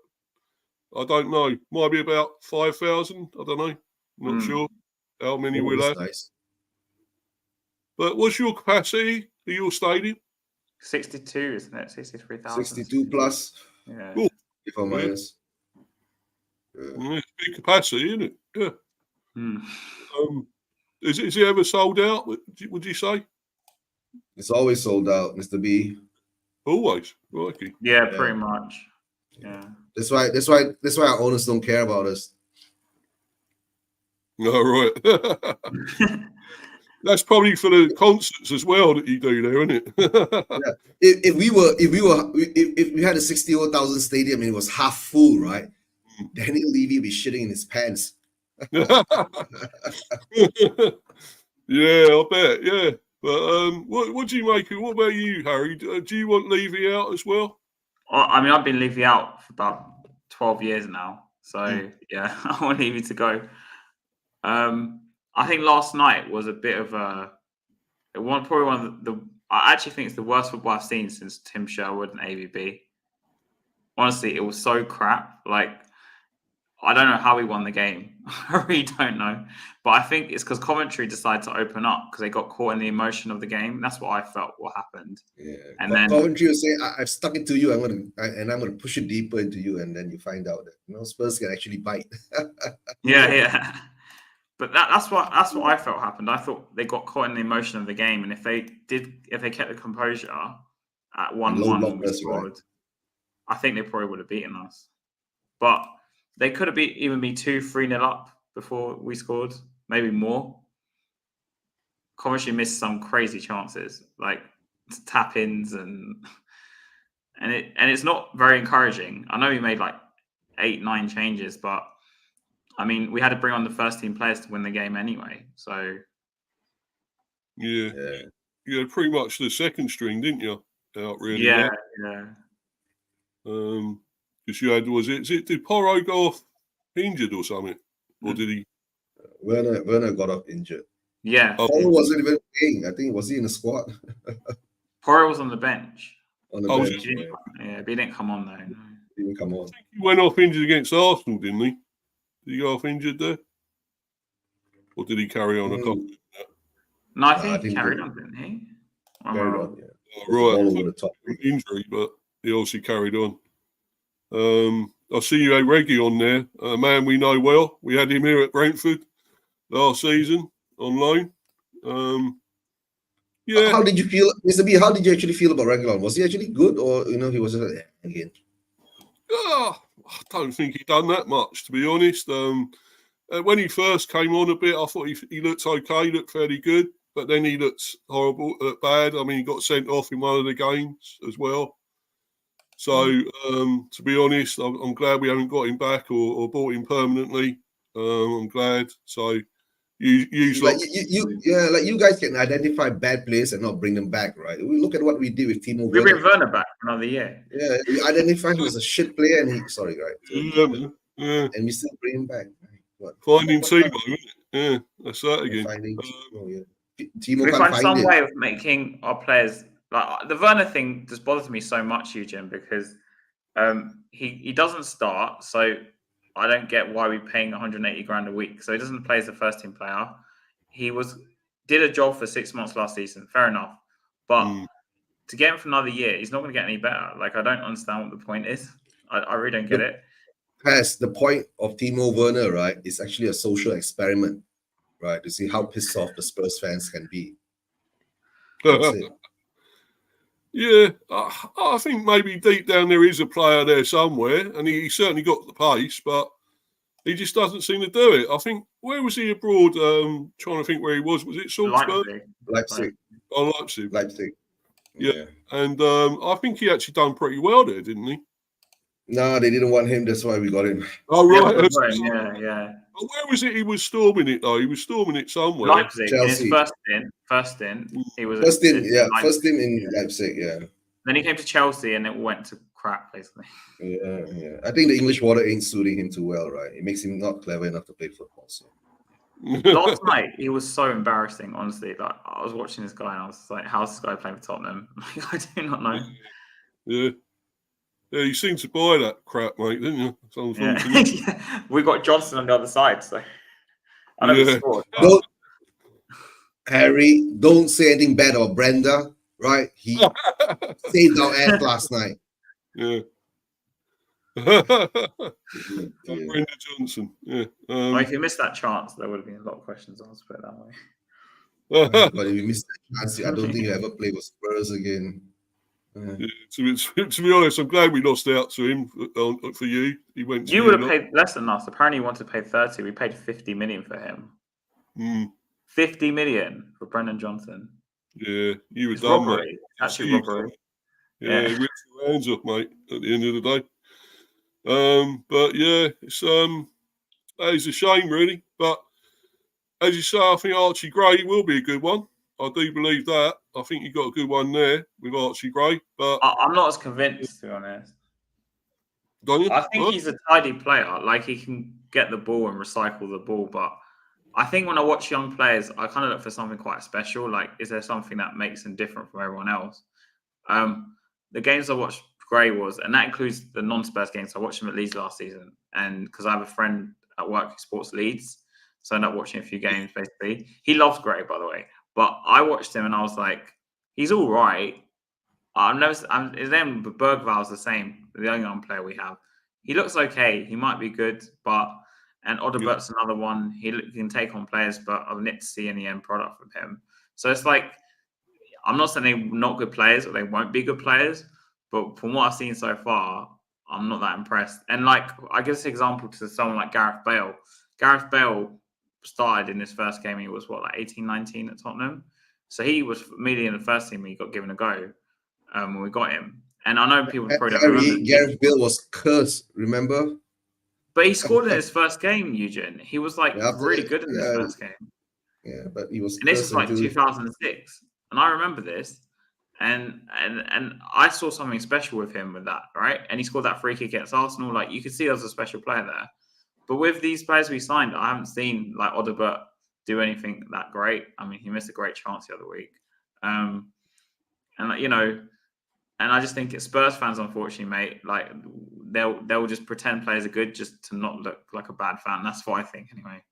I don't know. Might be about 5,000. I don't know. Not sure how many we'll have. Nice. But what's your capacity for your stadium? 62, isn't it? 63,000. 62 plus. Yeah. Cool. If I'm honest. It's big capacity, isn't it? Yeah. Is it ever sold out? Would you say? It's always sold out, Mr. B. Always, Ricky. Yeah, pretty much. Yeah. That's why our owners don't care about us. No, right. That's probably for the concerts as well that you do there, isn't it? Yeah. If we had a 60,000 stadium and it was half full, right? Daniel Levy would be shitting in his pants. Yeah, I bet. Yeah, but what do you make of? What about you, Harry? Do you want Levy out as well? I mean, I've been Levy out for about 12 years now, so yeah, I want Levy to go. I think last night was a bit of probably one of the. I actually think it's the worst football I've seen since Tim Sherwood and AVB. Honestly, it was so crap. Like, I don't know how we won the game. I really don't know. But I think it's because Coventry decided to open up because they got caught in the emotion of the game. That's what I felt what happened. Yeah. And then Coventry will say, I've stuck it to you. I'm gonna push it deeper into you, and then you find out that Spurs can actually bite. yeah. But that's what I felt happened. I thought they got caught in the emotion of the game, and if they kept the composure at 1-1, right? I think they probably would have beaten us. But they could have even be 2-3-0 up before we scored, maybe more. Coventry missed some crazy chances, like tap-ins, and it's not very encouraging. I know we made like 8-9 changes, but I mean, we had to bring on the first team players to win the game anyway. So yeah, pretty much the second string, didn't you? Out really. Yeah. Because you had did Porro go off injured or something, or did he? Werner got off injured. Yeah. Porro wasn't even playing. I think was he in the squad? Porro was on the bench. On the bench. But he didn't come on though. No. He didn't come on. I think he went off injured against Arsenal, didn't he? Did he go off injured there? Or did he carry on? No, I think he carried on, didn't he? Carried on, yeah. Right. All over the top. Injury, but he obviously carried on. I see you had Reggie on there, a man we know well. We had him here at Brentford last season on loan. Yeah. How did you feel, Mr. B? How did you actually feel about Reguilon? Was he actually good, or he was just like, again? I don't think he done that much, to be honest. When he first came on a bit, I thought he looked okay, looked fairly good, but then he looked horrible, bad. I mean, he got sent off in one of the games as well. So, to be honest, I'm glad we haven't got him back or bought him permanently. I'm glad. So, like you guys can identify bad players and not bring them back, right? We look at what we did with Timo Werner. We bring Werner back for another year. Yeah, we identify him as a shit player, and and we still bring him back. Finding Timo, isn't it? Yeah, that's that again. Finding Timo, yeah. Timo we find some way of making our players like the Werner thing. Just bothers me so much, Eugene, because he doesn't start, so I don't get why we're paying 180 grand a week. So he doesn't play as a first team player. He did a job for 6 months last season, fair enough, but to get him for another year, he's not going to get any better. Like, I don't understand what the point is. I really don't get it. The point of Timo Werner, right, is actually a social experiment, right, to see how pissed off the Spurs fans can be. That's it. Yeah, I think maybe deep down there is a player there somewhere, and he certainly got the pace, but he just doesn't seem to do it. I think, where was he abroad? Trying to think where he was. Was it Salzburg? Leipzig. Oh, Leipzig. Leipzig. Yeah. And I think he actually done pretty well there, didn't he? No, they didn't want him. That's why we got him. Oh, right. Yeah. Where was it he was storming it, though? He was storming it somewhere. Leipzig. Chelsea. His first stint. He was first stint in Leipzig, yeah. Then he came to Chelsea and it went to crap, basically. Yeah. I think the English water ain't suiting him too well, right? It makes him not clever enough to play football. So last night he was so embarrassing, honestly. Like, I was watching this guy and I was like, how's this guy playing for Tottenham? I do not know. Yeah, you seemed to buy that crap, mate, didn't you? Yeah. We got Johnson on the other side, so I never scored. Harry, don't say anything bad about Brenda, right? He saved our ass last night. Yeah. Brenda Johnson. Yeah. If you missed that chance, there would have been a lot of questions asked, put it that way. But if you missed that chance, I don't think you ever play with Spurs again. Yeah, to be honest, I'm glad we lost out to him for you. He went. You would have paid less than us. Apparently, you wanted to pay 30. We paid 50 million for him. 50 million for Brendan Johnson. Yeah, you were It's dumb, robbery. mate. Actually, robbery. Yeah, ripped your hands off, mate. At the end of the day. But yeah, it's that is a shame, really. But as you say, I think Archie Gray will be a good one. I do believe that. I think you got a good one there with Archie Gray. But I'm not as convinced, to be honest. Don't you? I think he's a tidy player. Like, he can get the ball and recycle the ball. But I think when I watch young players, I kind of look for something quite special. Like, is there something that makes him different from everyone else? The games I watched Gray was, and that includes the non-Spurs games. I watched him at Leeds last season, and because I have a friend at work who supports Leeds, so I ended up watching a few games. Basically, he loves Gray, by the way. But I watched him, and I was like, he's all right. His name Bergval's the same, the only young player we have. He looks okay. He might be good, and Odebert's another one. He can take on players, but I've yet to see any end product from him. So it's like, I'm not saying they're not good players or they won't be good players, but from what I've seen so far, I'm not that impressed. And like, I guess an example to someone like Gareth Bale. Gareth Bale started in his first game. He was like 18, 19 at Tottenham. So he was immediately in the first team. He got given a go when we got him. And I know people probably don't remember. Gareth Bale was cursed, remember? But he scored in his first game, Eugene. He was like really good in his first game. Yeah, but he was. And this is like 2006, and I remember this, and I saw something special with him with that, right? And he scored that free kick against Arsenal. Like, you could see there was a special player there. But with these players we signed, I haven't seen like Odobert do anything that great. I mean, he missed a great chance the other week, and and I just think Spurs fans, unfortunately, mate, like they'll just pretend players are good just to not look like a bad fan. That's what I think, anyway.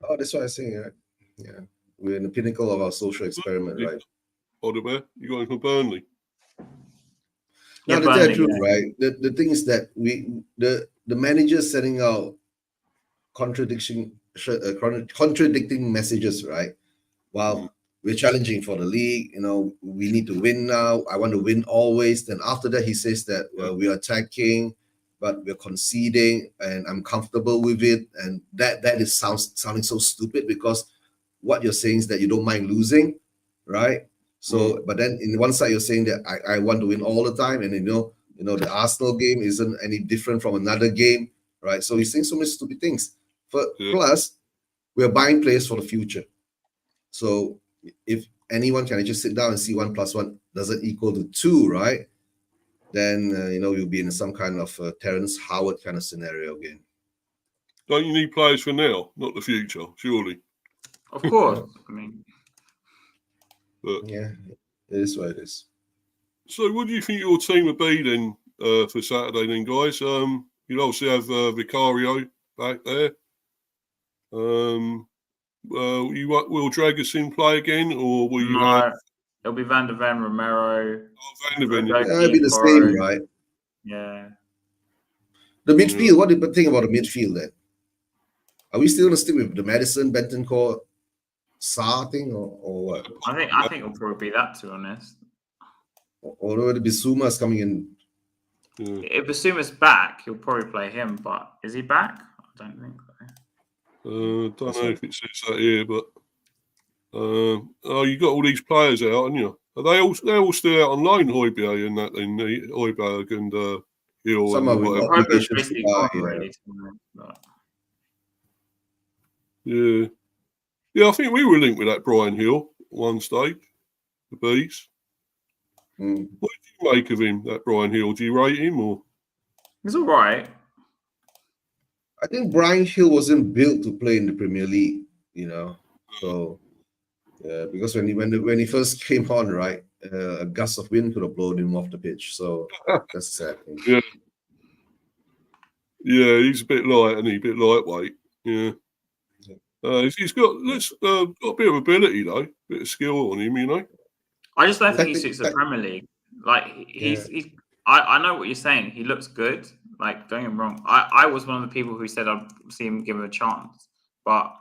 Oh, that's what I'm saying, right? Yeah, we're in the pinnacle of our social experiment, right? Odobert, you got him from Burnley. No, to tell you the truth, right? The thing is that the manager's sending out contradicting messages, right? While we're challenging for the league, we need to win now. I want to win always. Then after that, he says that we are attacking, but we're conceding, and I'm comfortable with it. And that is sounding so stupid, because what you're saying is that you don't mind losing, right? So, but then in one side you're saying that I want to win all the time, and the Arsenal game isn't any different from another game, right? So he's saying so many stupid things. Plus, we're buying players for the future. So if anyone can just sit down and see 1 + 1 doesn't equal to 2, right? Then you'll be in some kind of Terrence Howard kind of scenario again. Don't you need players for now, not the future? Surely. Of course. I mean, but yeah, it is what it is. So, what do you think your team will be then for Saturday, then, guys? You'll obviously have Vicario back there. Will Dragusin play again, or will you have? It'll be Van der Ven, Romero. Van der Ven. It'll be the same, right? Yeah. The midfield. What do you think about the midfield then? Are we still going to stick with the Madison, Bentancur, Sarr thing, or what? I think it'll probably be that, to be honest. Or whether Bissouma is coming in. If Bissouma's back, he'll probably play him. But is he back? I don't think so. Don't know if it says that here, but you got all these players out, haven't you? Are they're all still out on loan, Højbjerg and that, and Højbjerg and Hill Some and of whatever. Yeah, I think we were linked with that Brian Hill at one stage, the Bees. What do you make of him, that Brian Hill? Do you rate him, or? He's all right. I think Brian Hill wasn't built to play in the Premier League, So, because when he first came on, right, a gust of wind could have blown him off the pitch. So that's sad. Yeah, he's a bit light, and a bit lightweight. Yeah. He's got a bit of ability though, a bit of skill on him, I just don't think he suits the Premier League. Like he's I know what you're saying. He looks good. Like, don't get me wrong. I was one of the people who said I'd see him give him a chance, but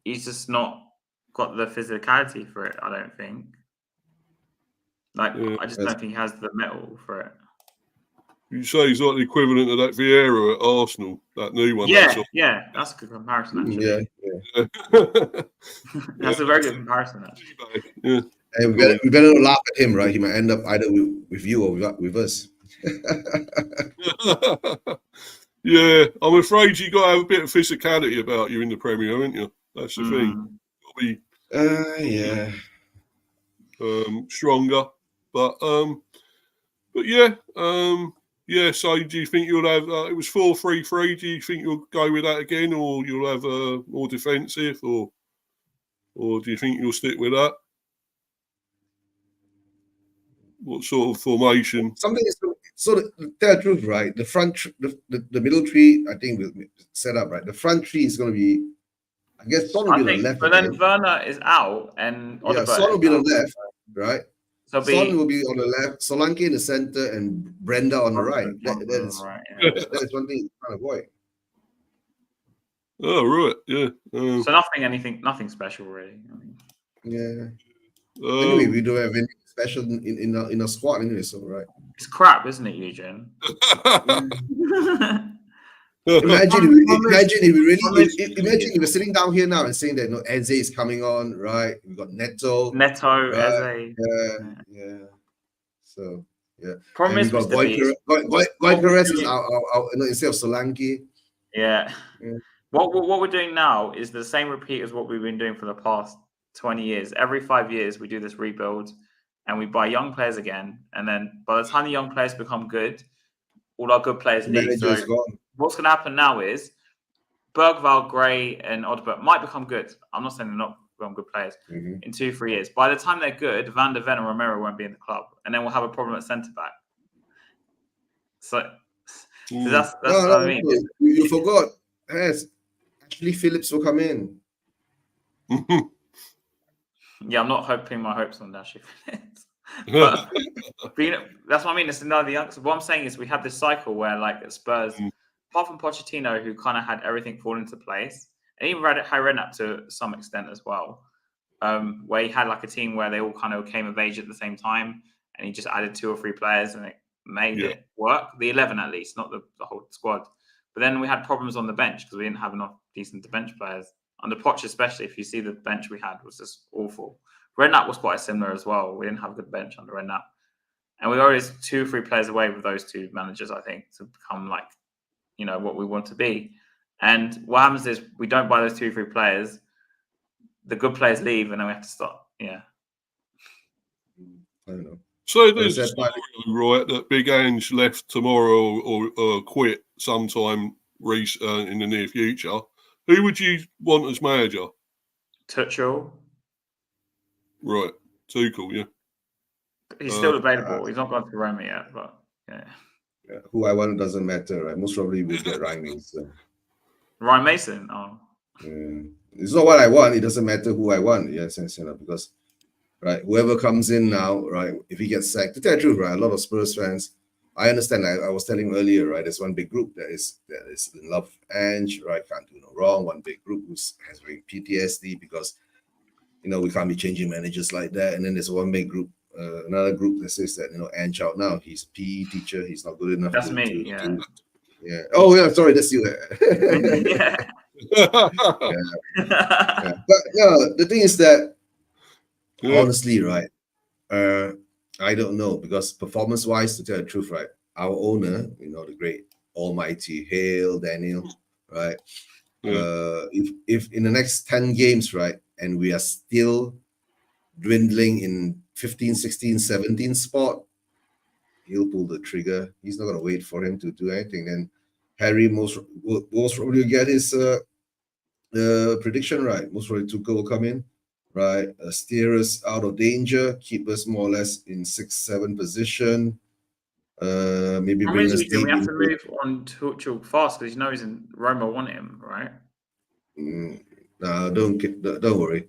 he's just not got the physicality for it, I don't think. Like, Yeah. I just don't think he has the mettle for it. You say he's like the equivalent of that Vieira at Arsenal, that new one. Yeah, that's a good comparison, actually. Yeah. That's a very good comparison, actually. Yeah. And we better not laugh at him, right? He might end up either with you or with us. Yeah, I'm afraid you got to have a bit of physicality about you in the Premier, haven't you? That's the thing. Got to be stronger, but yeah, So do you think you'll have? It was 4-3-3. Do you think you'll go with that again, or you'll have more defensive, or do you think you'll stick with that? What sort of formation? Something is so. To tell the truth, right? The front, the middle tree, I think we'll set up right. The front tree is going to be, I guess, Son will be on the left. But then Werner is out, and Son will be on the left, right? So Son will be on the left, Solanke in the center, and Brenda on the right. That is one thing you can't avoid. Oh right, yeah. So nothing special really. Anyway, we don't have anything special in our squad anyway, so right. It's crap, isn't it, Eugene? Imagine if we're sitting down here now and saying that Eze is coming on, right? We've got Neto, right? Eze. Yeah. So yeah. Problem is Goykeres is our instead of Solanke. Yeah. What we're doing now is the same repeat as what we've been doing for the past 20 years. Every 5 years we do this rebuild and we buy young players again. And then by the time the young players become good, all our good players leave. So what's going to happen now is Bergvall, Gray, and Odbert might become good. I'm not saying they're not become good players in 2-3 years. By the time they're good, Van der Ven and Romero won't be in the club. And then we'll have a problem at centre-back. So that's what I mean. You forgot. Yes. Ashley Phillips will come in. Yeah, I'm not hoping my hopes on Ashley Phillips. But that's what I mean. It's another young. So what I'm saying is we have this cycle where, like at Spurs, apart from Pochettino, who kind of had everything fall into place, and even Redknapp to some extent as well, where he had like a team where they all kind of came of age at the same time, and he just added 2 or 3 players, and it made it work. The 11 at least, not the whole squad. But then we had problems on the bench because we didn't have enough decent bench players. Under Poch especially, if you see the bench we had was just awful. Redknapp was quite similar as well. We didn't have a good bench under Redknapp. And we were always 2 or 3 players away with those 2 managers, I think, to become like, what we want to be. And what happens is we don't buy those 2 or 3 players. The good players leave and then we have to start. Yeah. I don't know. So there's a story, right, that Big Ange left tomorrow or quit sometime in the near future. Who would you want as manager? Tuchel. Right, Tuchel, yeah. He's still available. He's not gone to Roma yet, but yeah. Who I want doesn't matter, right? Most probably we'll get Ryan Mason. Ryan Mason? Oh. Yeah. It's not what I want. It doesn't matter who I want. Yes, because right, whoever comes in now, right, if he gets sacked, to tell the truth, right, a lot of Spurs fans, I understand. I was telling earlier, right, there's one big group that is in love with Ange, right, can't do no wrong. One big group who has very PTSD because, we can't be changing managers like that. And then there's one big group, another group that says that, Ange out now. He's a PE teacher. He's not good enough. That's me, yeah. Yeah. Oh, yeah, sorry, that's you. Yeah. But no, the thing is that, honestly, right, I don't know, because performance-wise, to tell the truth, right, our owner, the great almighty Hale Daniel, right, if in the next 10 games, right, and we are still dwindling in 15, 16, 17 spot, he'll pull the trigger. He's not going to wait for him to do anything. Then Harry most probably get his prediction right. Most probably Tuchel will come in, right? Steer us out of danger, keep us more or less in 6-7 position. Maybe bring us deep. We have to move on Tuchel fast because he's in Roma want him, right? No, don't worry.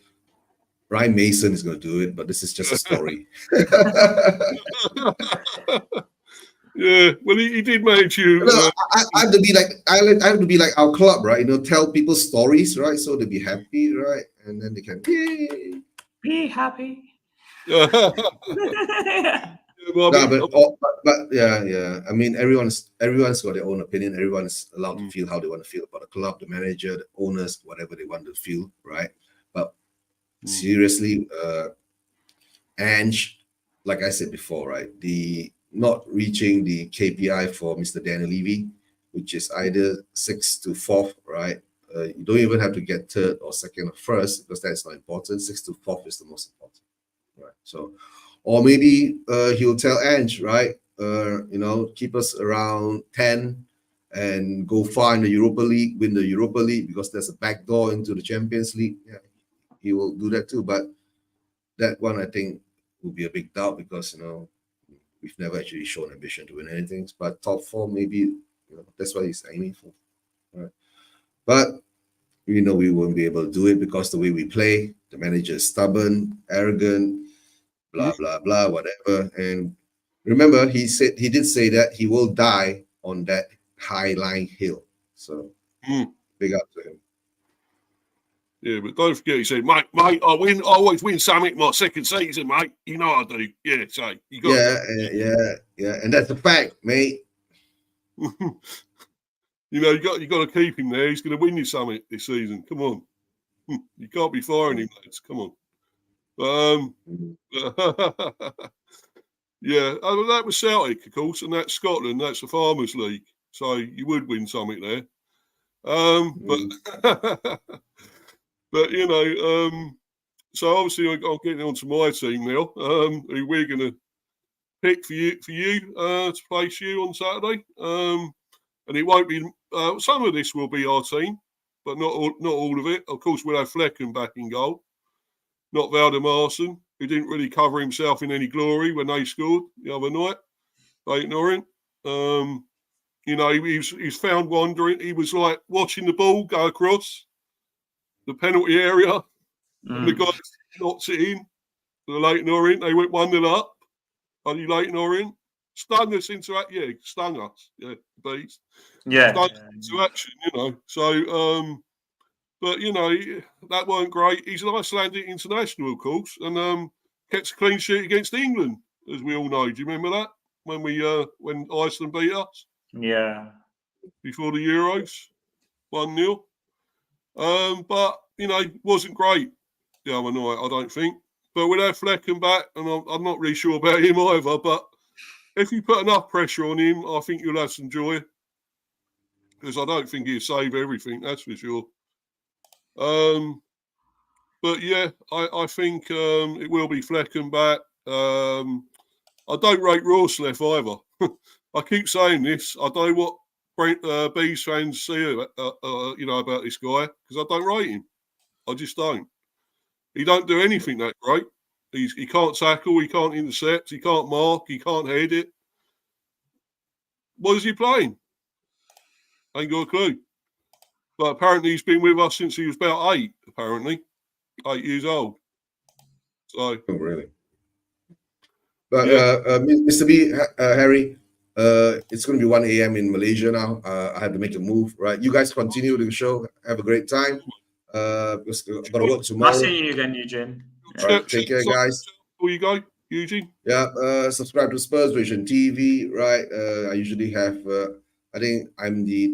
Ryan Mason is going to do it, but this is just a story. Yeah, well, he did manage you. I have to be like our club, right? Tell people stories, right? So they'll be happy, right? And then they can be happy. Yeah. I mean, everyone's got their own opinion. Everyone's allowed to feel how they want to feel about the club, the manager, the owners, whatever they want to feel, right? But seriously, Ange, like I said before, right, the not reaching the KPI for Mr. Daniel Levy, which is either 6th to 4th, right? You don't even have to get 3rd or 2nd or 1st because that's not important. 6th to 4th is the most important, right? So, or maybe he'll tell Ange, right? Keep us around 10 and go far in the Europa League, win the Europa League because there's a back door into the Champions League. Yeah, he will do that too. But that one, I think, will be a big doubt because we've never actually shown ambition to win anything. But top 4, maybe that's what he's aiming for. Right? But we know we won't be able to do it because the way we play, the manager is stubborn, arrogant, blah blah blah, whatever. And remember, he did say that he will die on that high-lying hill. So big up to him. Yeah, but don't forget, he said, mate, I always win something my second season, mate. You know I do. Yeah, so you got yeah, and that's the fact, mate. you got to keep him there. He's going to win you something this season. Come on, you can't be firing him, lads. Come on. Yeah, that was Celtic, of course, and that's Scotland. That's the Farmers League, so you would win something there. But so obviously I'm getting on to my team now. Who we're going to pick for you to place you on Saturday. And it won't be some of this will be our team, but not all of it. Of course, we'll have Flecken back in goal, not Valdemarson, who didn't really cover himself in any glory when they scored the other night. Leyton Orient. He's found wandering. He was like watching the ball go across the penalty area, and the guy knocked it in. The Leyton Orient, they went 1-0 up. Only Leyton Orient stung us into that. Yeah, stung us. Yeah, beast. Yeah, stung us into action. So, but that weren't great. He's an Icelandic international, of course, and kept a clean sheet against England, as we all know. Do you remember that when Iceland beat us? Yeah. Before the Euros, 1-0. But wasn't great the other night, I don't think. But with our Flecken back, and I'm not really sure about him either, but if you put enough pressure on him, I think you'll have some joy. Because I don't think he'll save everything, that's for sure. But yeah, I think it will be Flecken back. I don't rate Rawsleff either. I keep saying this. I don't know what Bees fans say about this guy, because I don't rate him. I just don't. He don't do anything that great. He can't tackle, he can't intercept, he can't mark, he can't head it. What is he playing? Ain't got a clue. But apparently he's been with us since he was about 8, apparently. 8 years old. So. Oh, really? But Mr. B, Harry, it's going to be 1 a.m. in Malaysia now. I have to make a move, right? You guys continue the show. Have a great time. Because I've got to work tomorrow. I'll see you again, Eugene. All right, take care, guys. Before you go, Eugene. Yeah, subscribe to Spurs Vision TV, right? I usually have, I think I'm the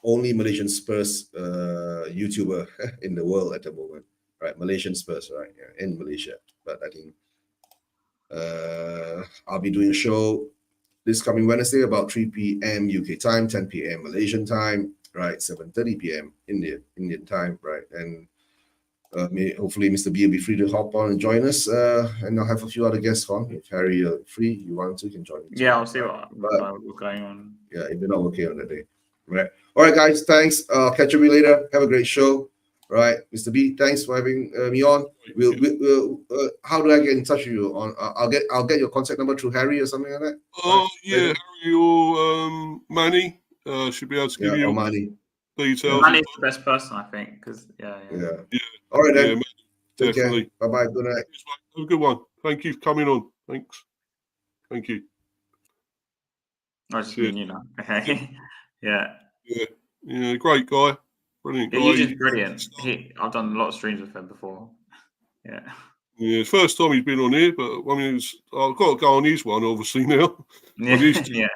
only Malaysian Spurs YouTuber in the world at the moment, right? Malaysian Spurs, right? Yeah, in Malaysia. But I think I'll be doing a show this coming Wednesday about 3 p.m. UK time, 10 p.m. Malaysian time, right? 7:30 p.m. Indian time, right? And hopefully Mr. B will be free to hop on and join us, and I'll have a few other guests on. If Harry you're free, you want to, you can join me. Yeah, I'll see what's going on. Yeah, if you're not okay on that day, right? All right, guys, thanks. I'll catch you later. Have a great show, right? Mr. B, thanks for having me on. We'll how do I get in touch with you? On I'll get your contact number through Harry or something like that. Yeah, later. Harry or Manny should be able to give you Manny details. Manny's the best person, I think, because yeah. All right, then. Yeah, take care. Bye. Good night. Have a good one. Thank you for coming on. Thanks. Thank you. I just mean, okay. Yeah, great guy. Brilliant guy. He's just brilliant. I've done a lot of streams with him before. Yeah. Yeah, it's the first time he's been on here, but I mean, I've got to go on his one obviously now. Yeah.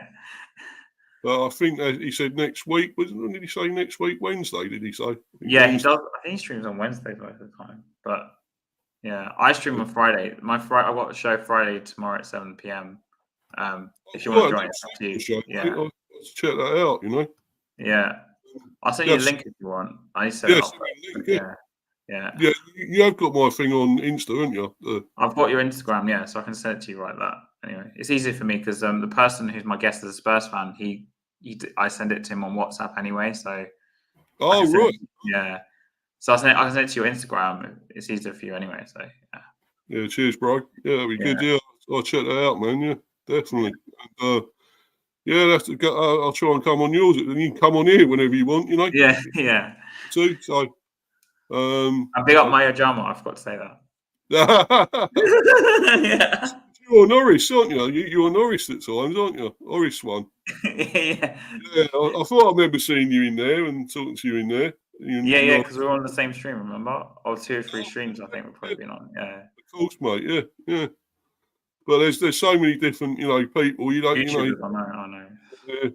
But I think that he said next week. Did he say next week? Wednesday? Did he say? Yeah, he does. I think he streams on Wednesdays most of the time. But yeah, I stream on Friday. I've got a show Friday tomorrow at 7 p.m. If you want to join, it's up to you. Show, Yeah, I'll check that out. You know. yeah. I'll send you a link if you want. I need to set it Yes, up. Yeah. Yeah, you have got my thing on Insta, haven't you? I've got your Instagram, yeah, so I can send it to you right there. Anyway, it's easy for me because the person who's my guest is a Spurs fan. I send it to him on WhatsApp anyway, so. Oh right. Yeah. So I can send it to your Instagram. It's easier for you anyway. So yeah. Yeah, cheers, bro. Yeah, that'd be good. Yeah, I'll check that out, man. Yeah, definitely. And, yeah, that's to go. I'll try and come on yours, and you can come on here whenever you want. You know. Yeah, yeah. Too. So. I big up Maya Jama. I forgot to say that. Yeah. You're Norris, aren't you? You're Norris at times, aren't you? Norris one. Yeah. Yeah, I thought I remember seeing you in there and talking to you in there. Yeah, because we were on the same stream, remember? Or 2 or 3 streams, I think we've probably been on. Yeah. Of course, mate. Yeah. But there's so many different, people. YouTubers, I know. Yeah.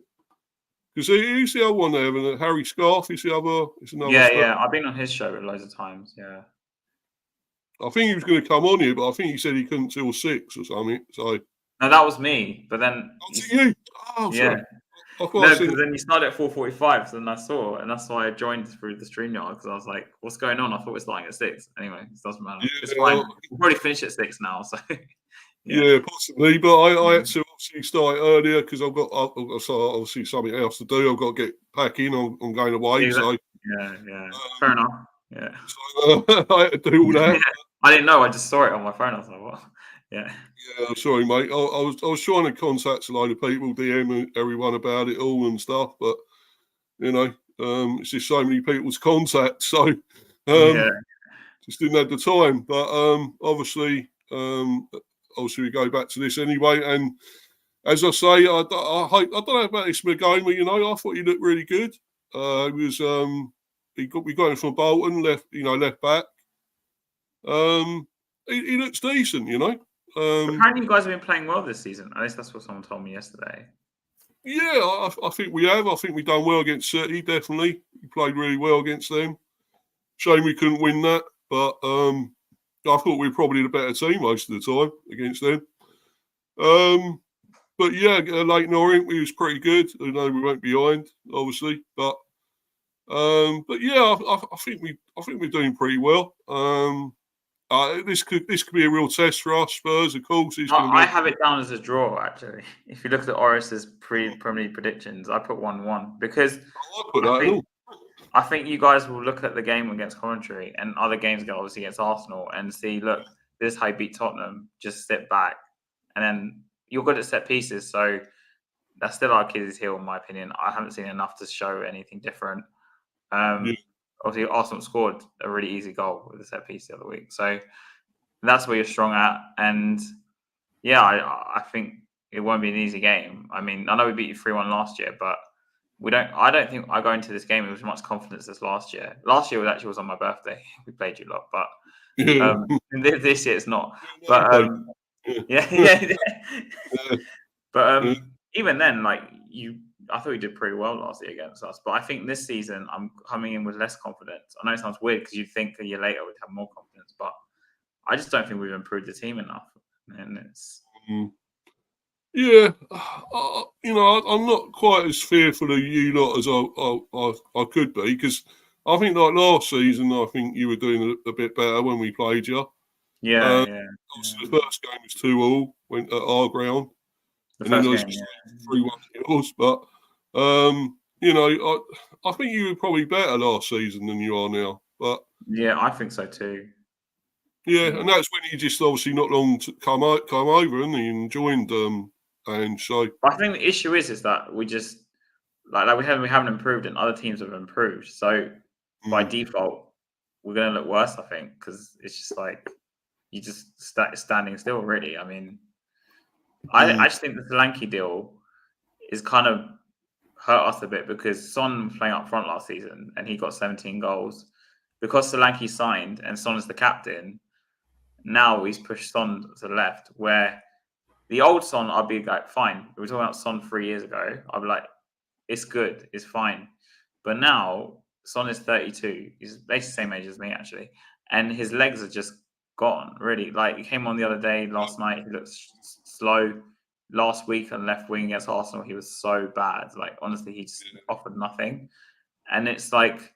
Because who's the other one there? Harry Scarf is the other. It's another. Yeah. I've been on his show loads of times. Yeah. I think he was going to come on here, but I think he said he couldn't till 6 or something. So. No, that was me. But then. You? Oh, yeah. sorry. No, because then you started at 4:45, so then I saw, and that's why I joined through the StreamYard because I was like, "What's going on?" I thought we're starting at 6. Anyway, it doesn't matter. Yeah, it's fine. We'll probably finish at 6 now. So. Yeah, possibly, but I had to obviously start earlier because I've got obviously something else to do. I've got to get packing. I'm going away. Yeah, so fair enough. Yeah, so, I had to do all that. I didn't know. I just saw it on my phone. I was like, "What?" Yeah. Yeah, sorry, mate. I was trying to contact a load of people, DM everyone about it all and stuff, but it's just so many people to contact, so just didn't have the time. But obviously we go back to this anyway. And as I say, I don't know about this Mbeumo. I thought he looked really good. We got him from Bolton, left back. He looks decent, Apparently, you guys have been playing well this season. At least that's what someone told me yesterday. Yeah, I think we have. I think we've done well against City, definitely. We played really well against them. Shame we couldn't win that, but I thought we were probably the better team most of the time against them. But yeah, Leyton Orient, we was pretty good. I know we went behind, obviously, but yeah, I think we're doing pretty well. This could be a real test for us, Spurs. Of course, I have it down as a draw. Actually, if you look at the Oris's Premier League predictions, I put 1-1 because I think you guys will look at the game against Coventry and other games, obviously against Arsenal, and see, look, this is how you beat Tottenham. Just sit back, and then you're good at set pieces. So that's still our Achilles heel, in my opinion. I haven't seen enough to show anything different. Obviously, Arsenal scored a really easy goal with a set piece the other week. So that's where you're strong at. And yeah, I think it won't be an easy game. I mean, I know we beat you 3-1 last year, but I don't think I go into this game with as much confidence as last year. Last year was on my birthday. We played you a lot, but this year it's not. But But even then, I thought you did pretty well last year against us. But I think this season I'm coming in with less confidence. I know it sounds weird because you'd think a year later we'd have more confidence, but I just don't think we've improved the team enough. And it's yeah, I'm not quite as fearful of you lot as I could be, because I think like last season, I think you were doing a bit better when we played you. Yeah. Obviously the first game was 2-2, went at our ground. The first game, 3-1 yours, but I think you were probably better last season than you are now. But yeah, I think so too. Yeah, and that's when you just obviously not long to come over, and joined and so. I think the issue is that we just we haven't improved, and other teams have improved. So by default, we're going to look worse. I think because it's just like you just standing still. Really, I mean. I just think the Solanke deal is kind of hurt us a bit because Son was playing up front last season and he got 17 goals. Because Solanke signed and Son is the captain, now he's pushed Son to the left, where the old Son, I'd be like, fine. We were talking about Son 3 years ago. I'd be like, it's good, it's fine. But now Son is 32. He's basically the same age as me, actually, and his legs are just gone. Really, like he came on the other day, last night. He looked slow. Last week on left wing against Arsenal, he was so bad. Like honestly, he just offered nothing. And it's like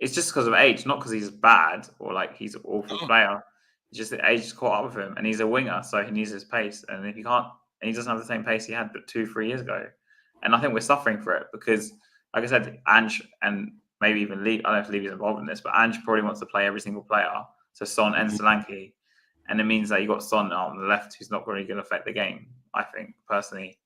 it's just because of age, not because he's bad or like he's an awful player. It's just that age has caught up with him, and he's a winger, so he needs his pace. And if he can't, and he doesn't have the same pace he had but 2-3 years ago. And I think we're suffering for it because, like I said, Ange and maybe even Lee, I don't know if Levy's involved in this, but Ange probably wants to play every single player, so Son and Solanke. And it means that you got Son out on the left who's not really going to affect the game, I think, personally.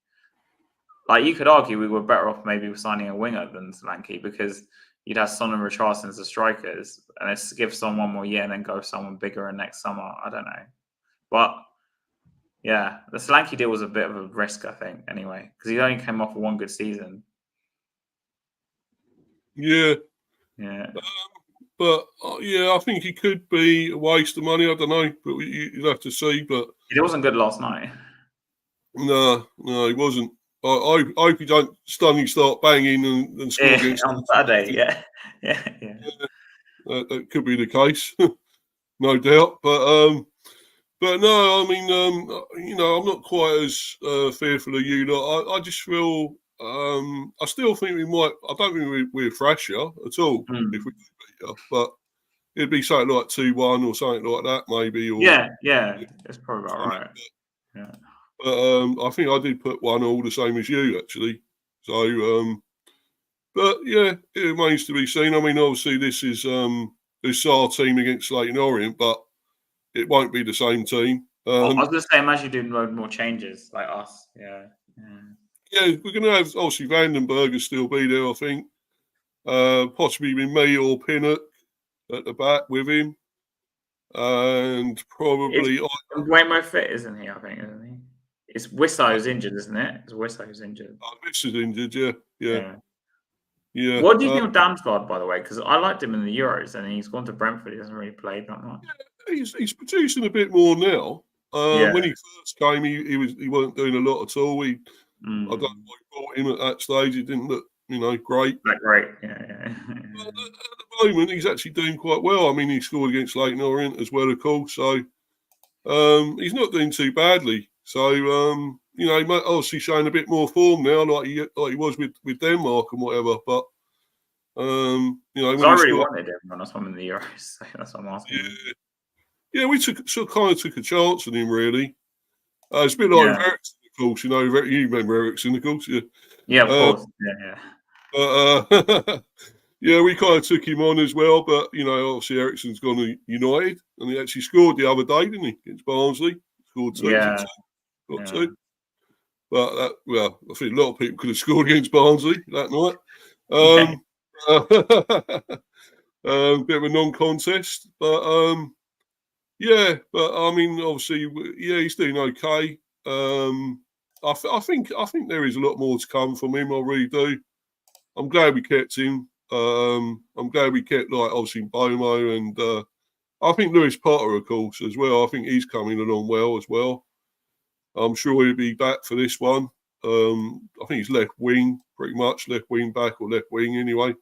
Like, you could argue we were better off maybe signing a winger than Solanke because you'd have Son and Richarlison as the strikers, and let's give Son one more year and then go someone bigger in next summer. I don't know. But, yeah, the Solanke deal was a bit of a risk, I think, anyway, because he only came off of one good season. Yeah. Yeah. But I think he could be a waste of money. I don't know, but you'd have to see. But he wasn't good last night. No, he wasn't. I hope he don't suddenly start banging and score against on Saturday. Yeah. That could be the case, no doubt. But no, I mean, I'm not quite as fearful of you. I just feel. I still think we might. I don't think we're thrasher at all if we beat you, but it'd be something like 2-1 or something like that, maybe. Or yeah, that's probably about right. Yeah, but I think I did put 1-1 the same as you actually. So, but yeah, it remains to be seen. I mean, obviously this is our team against Leyton Orient, but it won't be the same team. I was going to say, imagine doing more changes like us. Yeah. Yeah, we're going to have, obviously, Vandenberg will still be there, I think. Possibly with me or Pinnock at the back with him. And probably... Mbeumo fit, isn't he, I think, isn't he? It's Wissa who's injured, isn't it? It's Wissa who's injured. Wissa's injured, yeah. What do you think of Damsgarrd, by the way? Because I liked him in the Euros, and he's gone to Brentford. He hasn't really played that much. Yeah, he's producing a bit more now. When he first came, he wasn't doing a lot at all. I don't know why he brought him at that stage. He didn't look, great. Great, yeah. But at the moment, he's actually doing quite well. I mean, he scored against Leyton Orient as well, of course. So he's not doing too badly. So he might obviously showing a bit more form now, like he was with Denmark and whatever. But I really wanted him when I saw him in the Euros. So that's what I'm asking. Yeah, we kind of took a chance on him, really. It's a bit like Eriksen, of course. You remember Eriksen, of course. Yeah, of course. Yeah. Yeah, we kind of took him on as well. But, obviously Eriksen's gone to United. And he actually scored the other day, didn't he? Against Barnsley. Scored 2. Yeah. Got 2. But, I think a lot of people could have scored against Barnsley that night. Bit of a non-contest. But, but I mean, obviously, he's doing okay. I think there is a lot more to come from him. I really do. I'm glad we kept him. I'm glad we kept, obviously, Mbeumo and I think Lewis Potter, of course, as well. I think he's coming along well as well. I'm sure he'll be back for this one. I think he's left wing, pretty much left wing back or left wing anyway.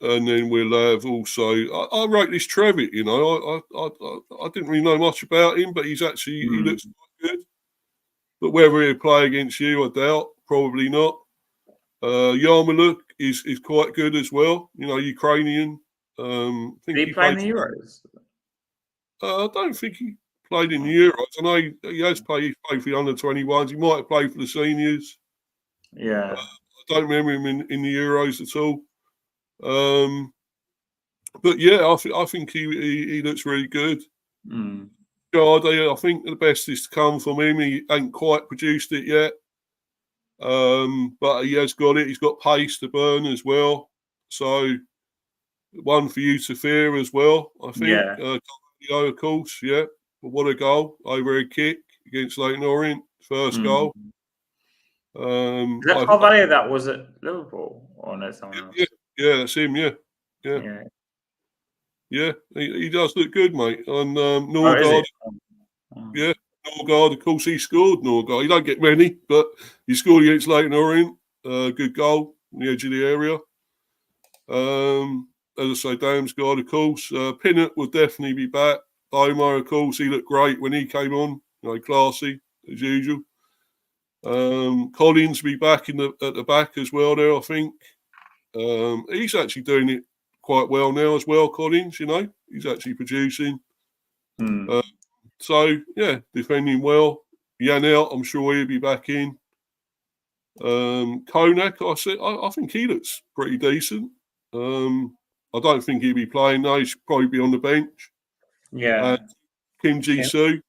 And then we'll have also. I rate this Trevitt. I didn't really know much about him, but he's actually he looks quite good. But whether he'll play against you, I doubt. Probably not. Yarmouk is quite good as well. Ukrainian. Did he play in the Euros? I don't think he played in the Euros. I know he has played for the under-21s. He might have played for the seniors. Yeah. I don't remember him in the Euros at all. But yeah, I think he looks really good. Garde, I think the best is to come from him. He ain't quite produced it yet, but he has got it. He's got pace to burn as well. So one for you to fear as well, I think. Yeah. Of course, yeah. But what a goal over a kick against Leyton Orient, first goal. Is that Carvalho that was at Liverpool or no someone else? Yeah, that's him. Yeah. Yeah, he does look good, mate. And Oh, Norgard, is it? yeah, Norgard, of course, he scored. Norgard, he don't get many, but he scored against Leyton Orient. Good goal on the edge of the area. As I say, Damsgarrd, of course. Pinnock will definitely be back. Mbeumo, of course, he looked great when he came on. Classy as usual. Collins will be back at the back as well there, I think. He's actually doing it quite well now as well, Collins, He's actually producing. So, yeah, defending well. Yanel, I'm sure he'll be back in. Konak, I think he looks pretty decent. I don't think he'll be playing, though. He should probably be on the bench. Yeah. Kim Ji-soo,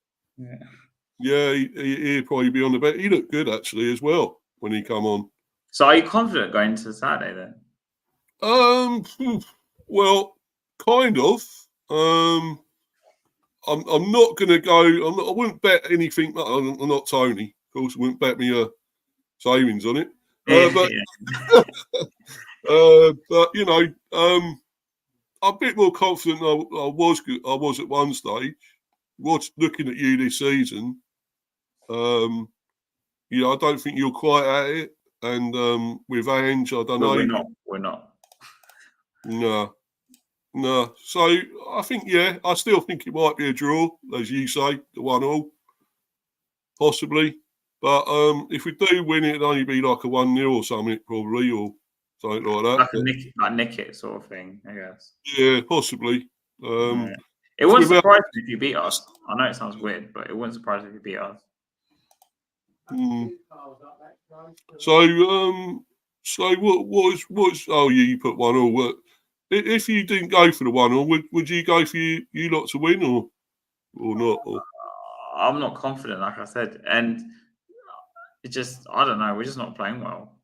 Yeah. he'll probably be on the bench. He looked good, actually, as well, when he come on. So are you confident going into Saturday then? Well, kind of. I'm not going to go. I wouldn't bet anything. I'm not Tony. Of course, I wouldn't bet me savings on it. But I'm a bit more confident than I was at one stage. Looking at you this season, I don't think you're quite at it. And with Ange, I don't know. We're not. No. So I think, I still think it might be a draw, as you say, the 1-1, possibly. But if we do win it, it'll only be like a 1-0 or something, probably, or something like that. Like nick it sort of thing, I guess. Yeah, possibly. It wouldn't surprise me if you beat us. I know it sounds weird, but it wouldn't surprise me if you beat us. So what's you put 1-1. If you didn't go for the 1-1, would you go for you lot to win or not? Or? I'm not confident, like I said, and it just I don't know. We're just not playing well.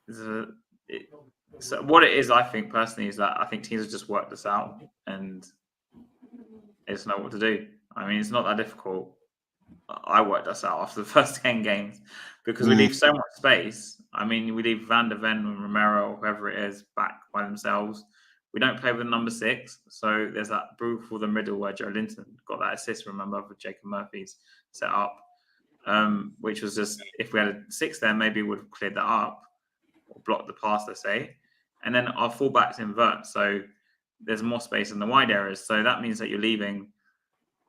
So what it is, I think personally, is that I think teams have just worked this out and they just know what to do. I mean, it's not that difficult. I worked us out after the first 10 games because we leave so much space. I mean, we leave Van der Ven and Romero, whoever it is, back by themselves. We don't play with number 6. So there's that brew for the middle where Joe Linton got that assist, remember, for Jacob Murphy's set up, which was just, if we had a 6 there, maybe we would have cleared that up or blocked the pass, let's say. And then our fullbacks invert. So there's more space in the wide areas. So that means that you're leaving,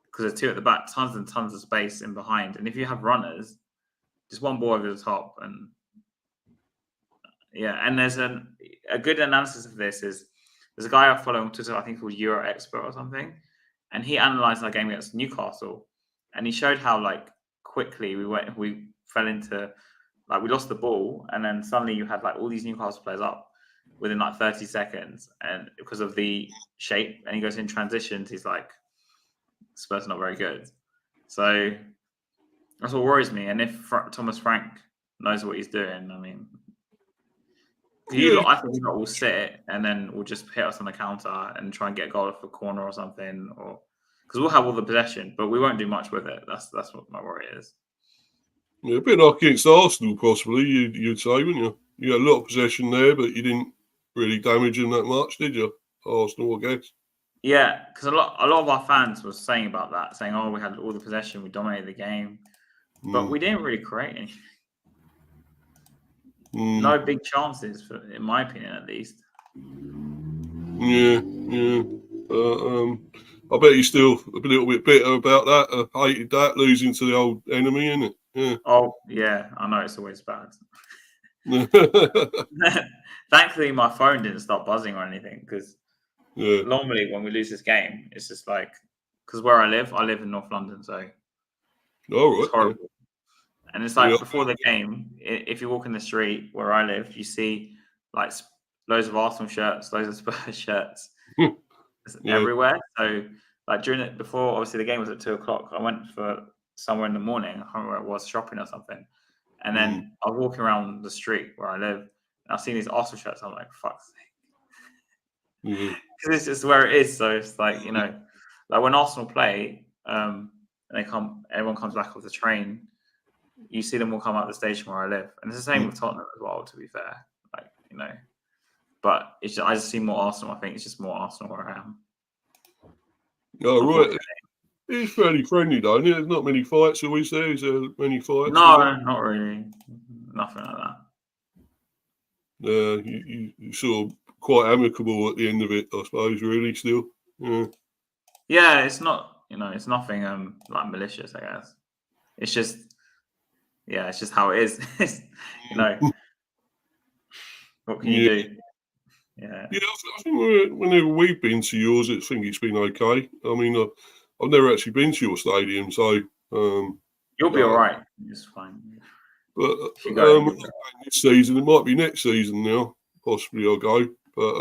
because there's 2 at the back, tons and tons of space in behind. And if you have runners, just one ball over the top. And and there's a good analysis of this is, there's a guy I follow on Twitter, I think called Euro Expert or something. And he analysed our game against Newcastle. And he showed how quickly we fell into, we lost the ball. And then suddenly you had all these Newcastle players up within 30 seconds. And because of the shape, and he goes in transitions, he's like, Spurs are not very good. So that's what worries me. And if Thomas Frank knows what he's doing, I mean, I think we will sit it and then we'll just hit us on the counter and try and get a goal off a corner or something, or because we'll have all the possession, but we won't do much with it. That's what my worry is. Yeah, a bit like against Arsenal, possibly. You'd say, wouldn't you? You had a lot of possession there, but you didn't really damage them that much, did you? Arsenal, I guess. Yeah, because a lot of our fans were saying about that, saying, "Oh, we had all the possession, we dominated the game, but we didn't really create anything." No big chances, in my opinion, at least. Yeah. I bet you're still a little bit bitter about that. I hated that, losing to the old enemy, innit? Yeah. Oh, yeah, I know it's always bad. Thankfully, my phone didn't start buzzing or anything, because normally when we lose this game, it's just because where I live in North London, so it's horrible. Yeah. And it's before the game, if you walk in the street where I live, you see loads of Arsenal shirts, loads of Spurs shirts everywhere. So before obviously the game was at 2:00, I went for somewhere in the morning. I can't remember where it was, shopping or something. And then I was walking around the street where I live, and I've seen these Arsenal shirts. I'm like, fuck's sake. Because it's just where it is. So it's when Arsenal play, and everyone comes back off the train, you see them all come out the station where I live. And it's the same with Tottenham as well, to be fair. But I just see more Arsenal. I think it's just more Arsenal where I am. Oh, right. He's fairly friendly, though. There's not many fights, always there. Is there many fights? No, not really. Nothing like that. You sort of quite amicable at the end of it, I suppose, really, still. Yeah. Yeah, it's not, it's nothing like malicious, I guess. It's just, it's just how it is. What can you do? Yeah. Yeah, I think whenever we've been to yours, I think it's been okay. I mean, I've never actually been to your stadium, so you'll be all right. It's fine. But If you go, this season, it might be next season now. Possibly I'll go, but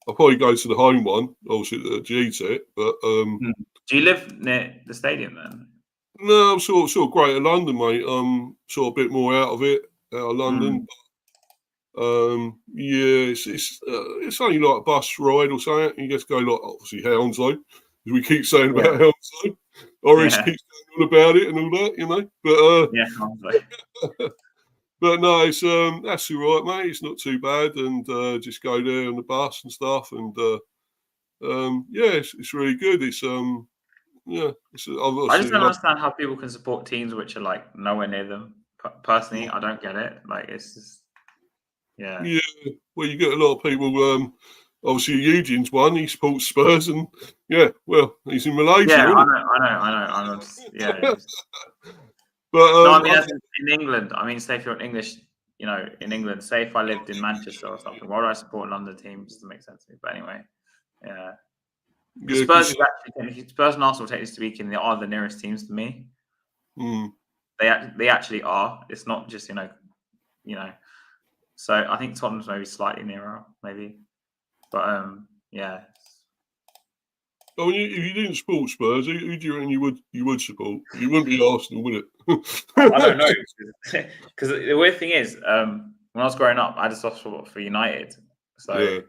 I'll probably go to the home one, obviously the GTEC. But do you live near the stadium then? No, I'm sort of Greater London, mate. Sort of a bit more out of London. Yeah, it's only like a bus ride or something. You just go like obviously Hounslow, as we keep saying about Hounslow. Orange keeps saying all about it and all that, But Hounslow. But no, it's that's all right, mate. It's not too bad, and just go there on the bus and stuff, and it's really good. It's I just don't understand how people can support teams which are like nowhere near them. Personally, I don't get it. Like it's just, yeah. Well, you get a lot of people. Obviously, Eugene's one. He supports Spurs, and he's in Malaysia. Yeah, I know. But no, I mean, in England, say if you're English, in England, say if I lived in Manchester or something, why would I support London teams? Doesn't make sense to me. But anyway, Spurs is actually Spurs and Arsenal, technically speaking, they are the nearest teams to me. They actually are. It's not just So I think Tottenham's maybe slightly nearer, maybe, but yeah. Oh, if you didn't support Spurs, who do you reckon you would support? You wouldn't be Arsenal, would it? I don't know, because the weird thing is, when I was growing up, I had a soft spot for United. So,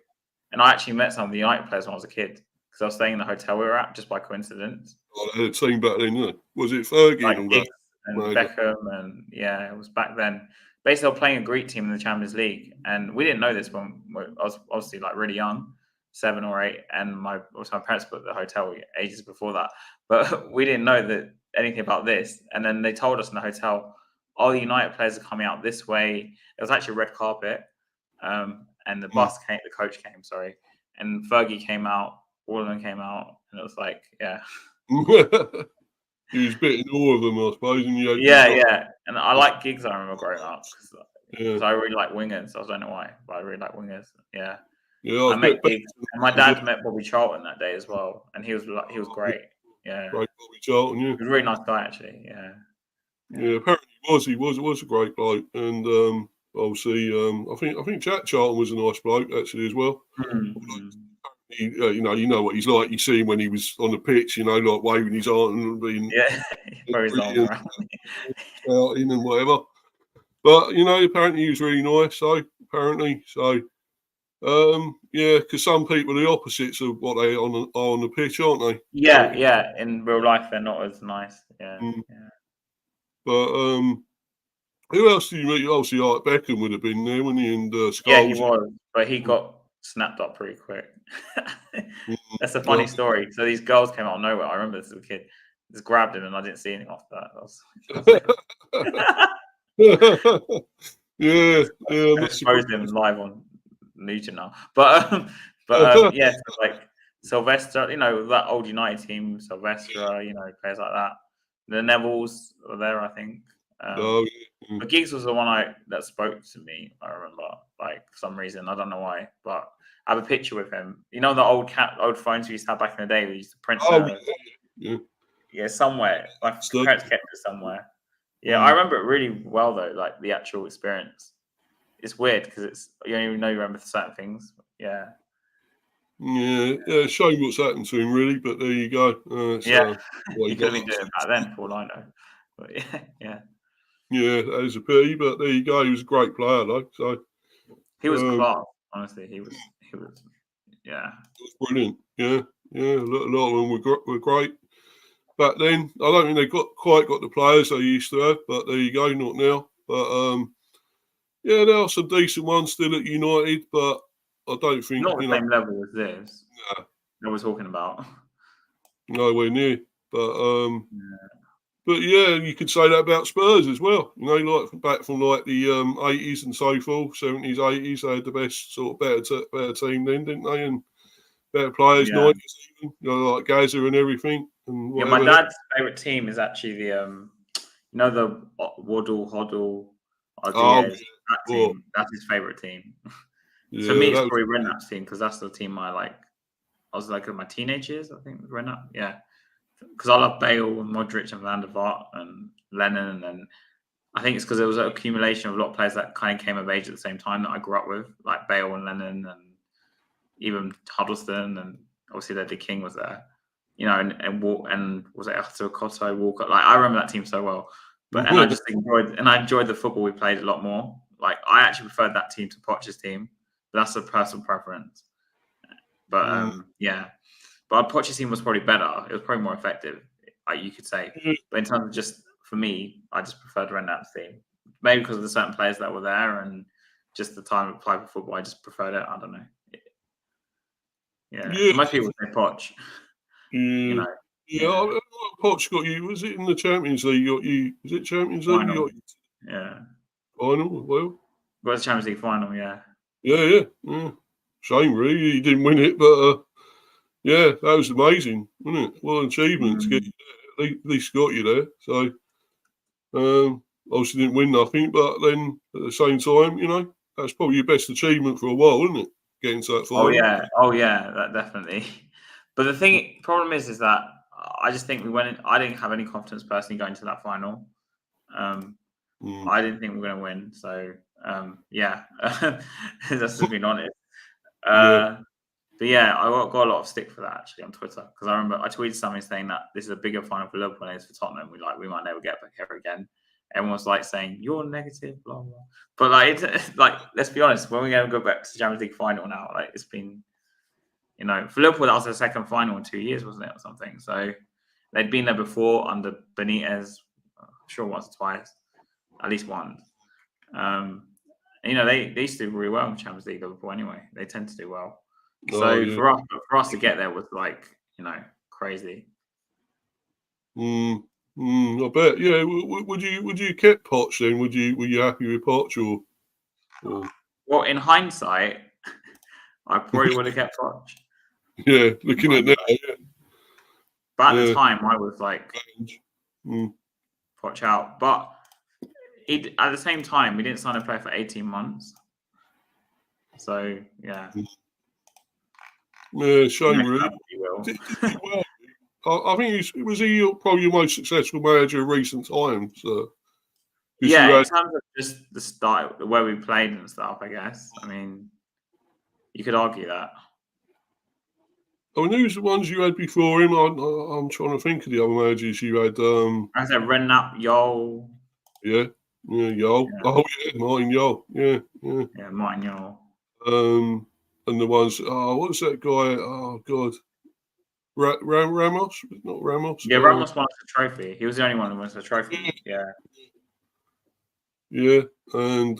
and I actually met some of the United players when I was a kid because I was staying in the hotel we were at just by coincidence. Oh, they had a team back then, didn't they? Was it Fergie like and all that? And Beckham, and it was back then. Basically, they were playing a Greek team in the Champions League, and we didn't know this when I was obviously like really young. 7 or 8, and my parents put the hotel ages before that, but we didn't know anything about this. And then they told us in the hotel, "Oh, the United players are coming out this way." It was actually a red carpet, and the coach came, and Fergie came out, all of them came out, and it was like, He was bitten all of them, I suppose. And and I like Giggs. I remember growing up because I really like wingers. I don't know why, but I really like wingers. Yeah. I met Giggs, and my dad met Bobby Charlton that day as well, and he was great. Yeah, great Bobby Charlton. Yeah, he was a really nice guy actually. Yeah. Apparently he was a great bloke, and obviously I think Jack Charlton was a nice bloke actually as well. You know what he's like. You see him when he was on the pitch, like waving his arm and being his arm around, shouting and whatever. But apparently he was really nice. Because some people are the opposites of what they are on the pitch, aren't they? Yeah. In real life, they're not as nice. Yeah. But who else did you meet? Obviously, Art Beckham would have been there, wouldn't he? And Scholes. Yeah, he was, but he got snapped up pretty quick. That's a funny story. So these girls came out of nowhere. I remember this as a kid. Just grabbed him, and I didn't see anything after that. I exposed him live on Newton now, but like Sylvester, that old United team, Sylvester, players like that. The Nevilles were there, I think. But Giggs was the one that spoke to me. I remember, like for some reason, I don't know why, but I have a picture with him. The old phones we used to have back in the day. We used to print. Somewhere. My parents kept it somewhere. Yeah, I remember it really well though, like the actual experience. It's weird because you don't even know you remember certain things. Yeah. Shame what's happened to him, really. But there you go. He could have been doing it back then, for all I know. But yeah. Yeah, that is a pity, but there you go. He was a great player, though. So he was class. Honestly, he was. Yeah. It was brilliant. Yeah. A lot of them were great back then. I don't think they quite got the players they used to have, but there you go. Not now, but there are some decent ones still at United, but I don't think not the same level as this. Yeah. I was talking about. nowhere near. But yeah, you could say that about Spurs as well. You know, like back from like the 80s and so forth, 70s, 80s, they had the best sort of better team then, didn't they? And better players, 90s even, you know, like Gaza and everything. And yeah, my dad's favourite team is actually the the Waddle, Hoddle, Diaz, that team. That's his favourite team. Yeah, For me, it's probably Renap's team because that's the team I like. I was like in my teenage years, I think, Renap. Yeah. Because I love Bale and Modric and Van der Vaart and Lennon. And I think it's because there was an accumulation of a lot of players that kind of came of age at the same time that I grew up with, like Bale and Lennon and even Huddleston. And obviously, the King was there. You know, and was it Cotto, Walker? Like, I remember that team so well. But and I just enjoyed the football we played a lot more. Like, I actually preferred that team to Poch's team. But that's a personal preference. But yeah. But Poch's team was probably better. It was probably more effective, you could say. But in terms of just, for me, I just preferred Renap's team. Maybe because of the certain players that were there and just the time of play for football, I just preferred it. I don't know. Yeah. Most people say Poch. You know. Yeah. Poch got you. Was it in the Champions League? Got you? Was it Champions League? Final. Yeah. Final as well. Got the Champions League final. Yeah. Yeah. Shame, really. He didn't win it, but yeah, that was amazing, wasn't it? What an achievement to get you there. At least got you there. So, obviously didn't win nothing, but then at the same time, you know, that's probably your best achievement for a while, isn't it? Getting to that final. Oh yeah, that definitely. But the problem is that I just think I didn't have any confidence personally going to that final. I didn't think we were going to win. So, yeah, that's just being honest. But yeah, I got a lot of stick for that actually on Twitter because I remember I tweeted something saying that this is a bigger final for Liverpool than it is for Tottenham. We might never get back here again. Everyone was like saying you're negative, blah blah. But like let's be honest, when we're going to go back to the Champions League final now, like it's been, you know, for Liverpool that was their second final in 2 years, wasn't it, or something? So they'd been there before under Benitez, I'm sure once or twice, at least once. You know, they used to do really well in the Champions League, Liverpool anyway. They tend to do well. So for us to get there was like, you know, crazy. I bet. Yeah. Would you kept Poch then? Were you happy with Poch or? Well, in hindsight, I probably would have kept Poch. Yeah, looking at now. Yeah. But at the time, I was like, Poch out. But at the same time, we didn't sign a player for 18 months. So yeah. Yeah, shame really. Did well. I think he probably your most successful manager of recent times. Yeah, in terms of just the style, the way we played and stuff, I guess. I mean, you could argue that. I mean, who's the ones you had before him? I'm trying to think of the other managers you had. I said Redknapp, Yol. Yeah, Yol. Yeah. Oh yeah, Martin Yol. Yeah. Yeah, Martin Yol. And the ones. Oh, what's that guy? Oh God. Ramos? Not Ramos. Yeah, Ramos won the trophy. He was the only one who won the trophy. Yeah. Yeah, and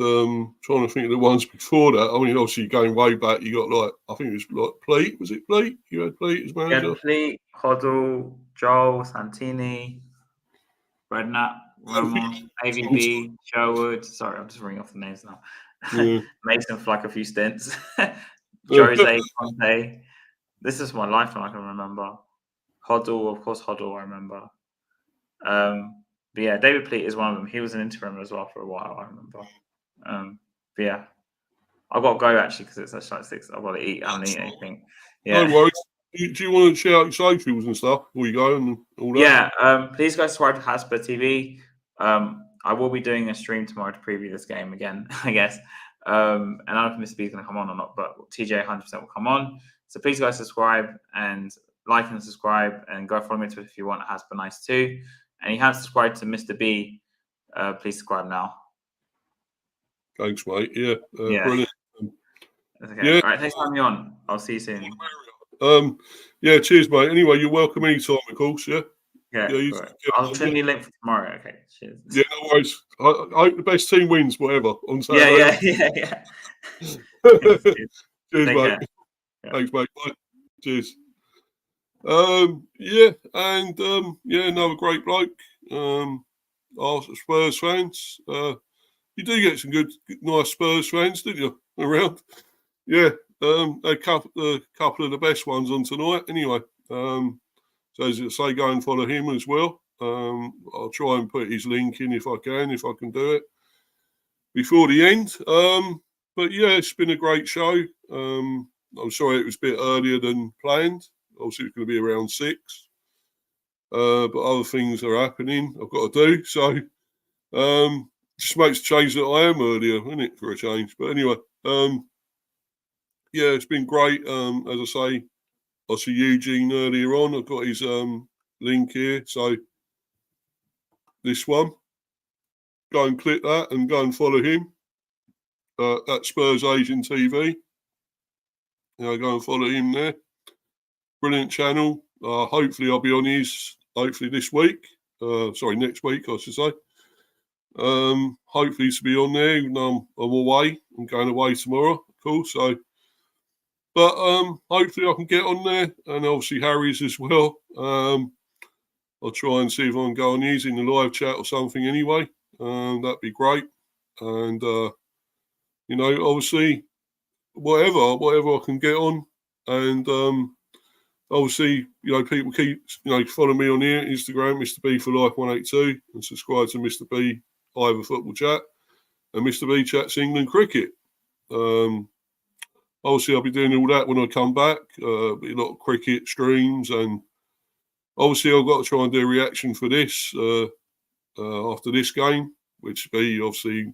trying to think of the ones before that. I mean, obviously going way back, you got like I think it was like Pleat. Was it Pleat? You had Pleat as manager. Yeah, Pleat, Hoddle, Joel, Santini, Redknapp, Ramos, AVB, Sherwood. Sorry, I'm just ringing off the names now. Yeah. Mason for like a few stints. Jose Conte. This is my lifetime I can remember. Hoddle, of course, Hoddle I remember. But yeah, David Pleat is one of them. He was an interim as well for a while, I remember. But yeah, I've got to go actually because it's actually like 6. I've got to eat. I haven't eaten anything. Yeah. No worries. Do you want to share out your socials and stuff before you go and all that? Yeah. Please go subscribe to Hotspur TV. I will be doing a stream tomorrow to preview this game again, I guess. And I don't know if Mr. B is going to come on or not, but TJ 100% will come on. So please go subscribe and like and subscribe and go follow me on Twitter if you want. Hotspur Nice too. And you haven't subscribed to Mr. B, please subscribe now. Thanks, mate. Yeah. Brilliant. Okay. Yeah. All right. Thanks for having me on. I'll see you soon. Yeah. Cheers, mate. Anyway, you're welcome anytime, of course. Yeah. Yeah. Right. I'll send you a link for tomorrow. Okay. Cheers. Yeah. No worries. I hope the best team wins, whatever. On Saturday. Yeah. Cheers, mate. Yeah. Thanks, mate. Bye. Cheers. Yeah, and another great bloke. Our Spurs fans. You do get some good, nice Spurs fans, don't you? Around. Yeah. A couple of the best ones on tonight. Anyway. So as I say, go and follow him as well. I'll try and put his link in if I can do it before the end. But yeah, it's been a great show. I'm sorry it was a bit earlier than planned. Obviously, it's going to be around 6. But other things are happening I've got to do. So just makes a change that I am earlier, isn't it, for a change? But anyway, yeah, it's been great. As I say, I see Eugene earlier on. I've got his link here. So this one, go and click that and go and follow him. At Spurs Asian TV. Go and follow him there. Brilliant channel. Hopefully I'll be on his this week. Next week, I should say. Hopefully to be on there, even though I'm away. I'm going away tomorrow, of course. So, but hopefully I can get on there, and obviously Harry's as well. I'll try and see if I can go on his in the live chat or something anyway. That'd be great. And obviously whatever I can get on, and obviously, people keep, follow me on here, Instagram, Mr. B for Life 182, and subscribe to Mr. B Ivor Football Chat and Mr. B Chats England Cricket. Obviously, I'll be doing all that when I come back. Be a lot of cricket streams, and obviously, I've got to try and do a reaction for this after this game, which will be obviously,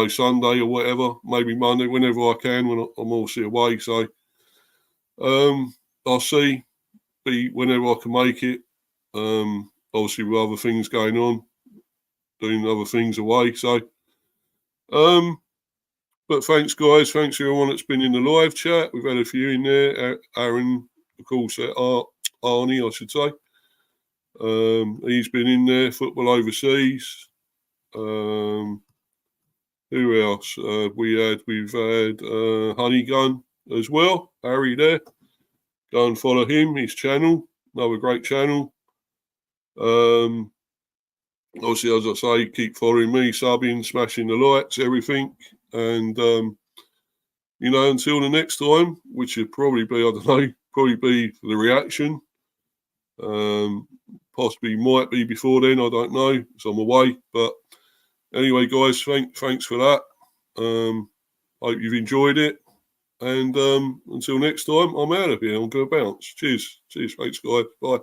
Sunday or whatever, maybe Monday, whenever I can, when I'm obviously away. So, I'll see, whenever I can make it. Obviously with other things going on, doing other things away. So, but thanks guys, thanks everyone that's been in the live chat. We've had a few in there. Aaron, of course, Arnie, I should say. He's been in there. Football Overseas. Who else? We've had Honeygun as well. Harry there. Go and follow him, his channel. Another great channel. Obviously, as I say, keep following me, subbing, smashing the likes, everything. And, until the next time, which would probably be, I don't know, probably be for the reaction. Possibly might be before then, I don't know, so I'm away. But anyway, guys, thanks for that. Hope you've enjoyed it. And until next time, I'm out of here. I'm going to bounce. Cheers. Thanks, guys. Bye.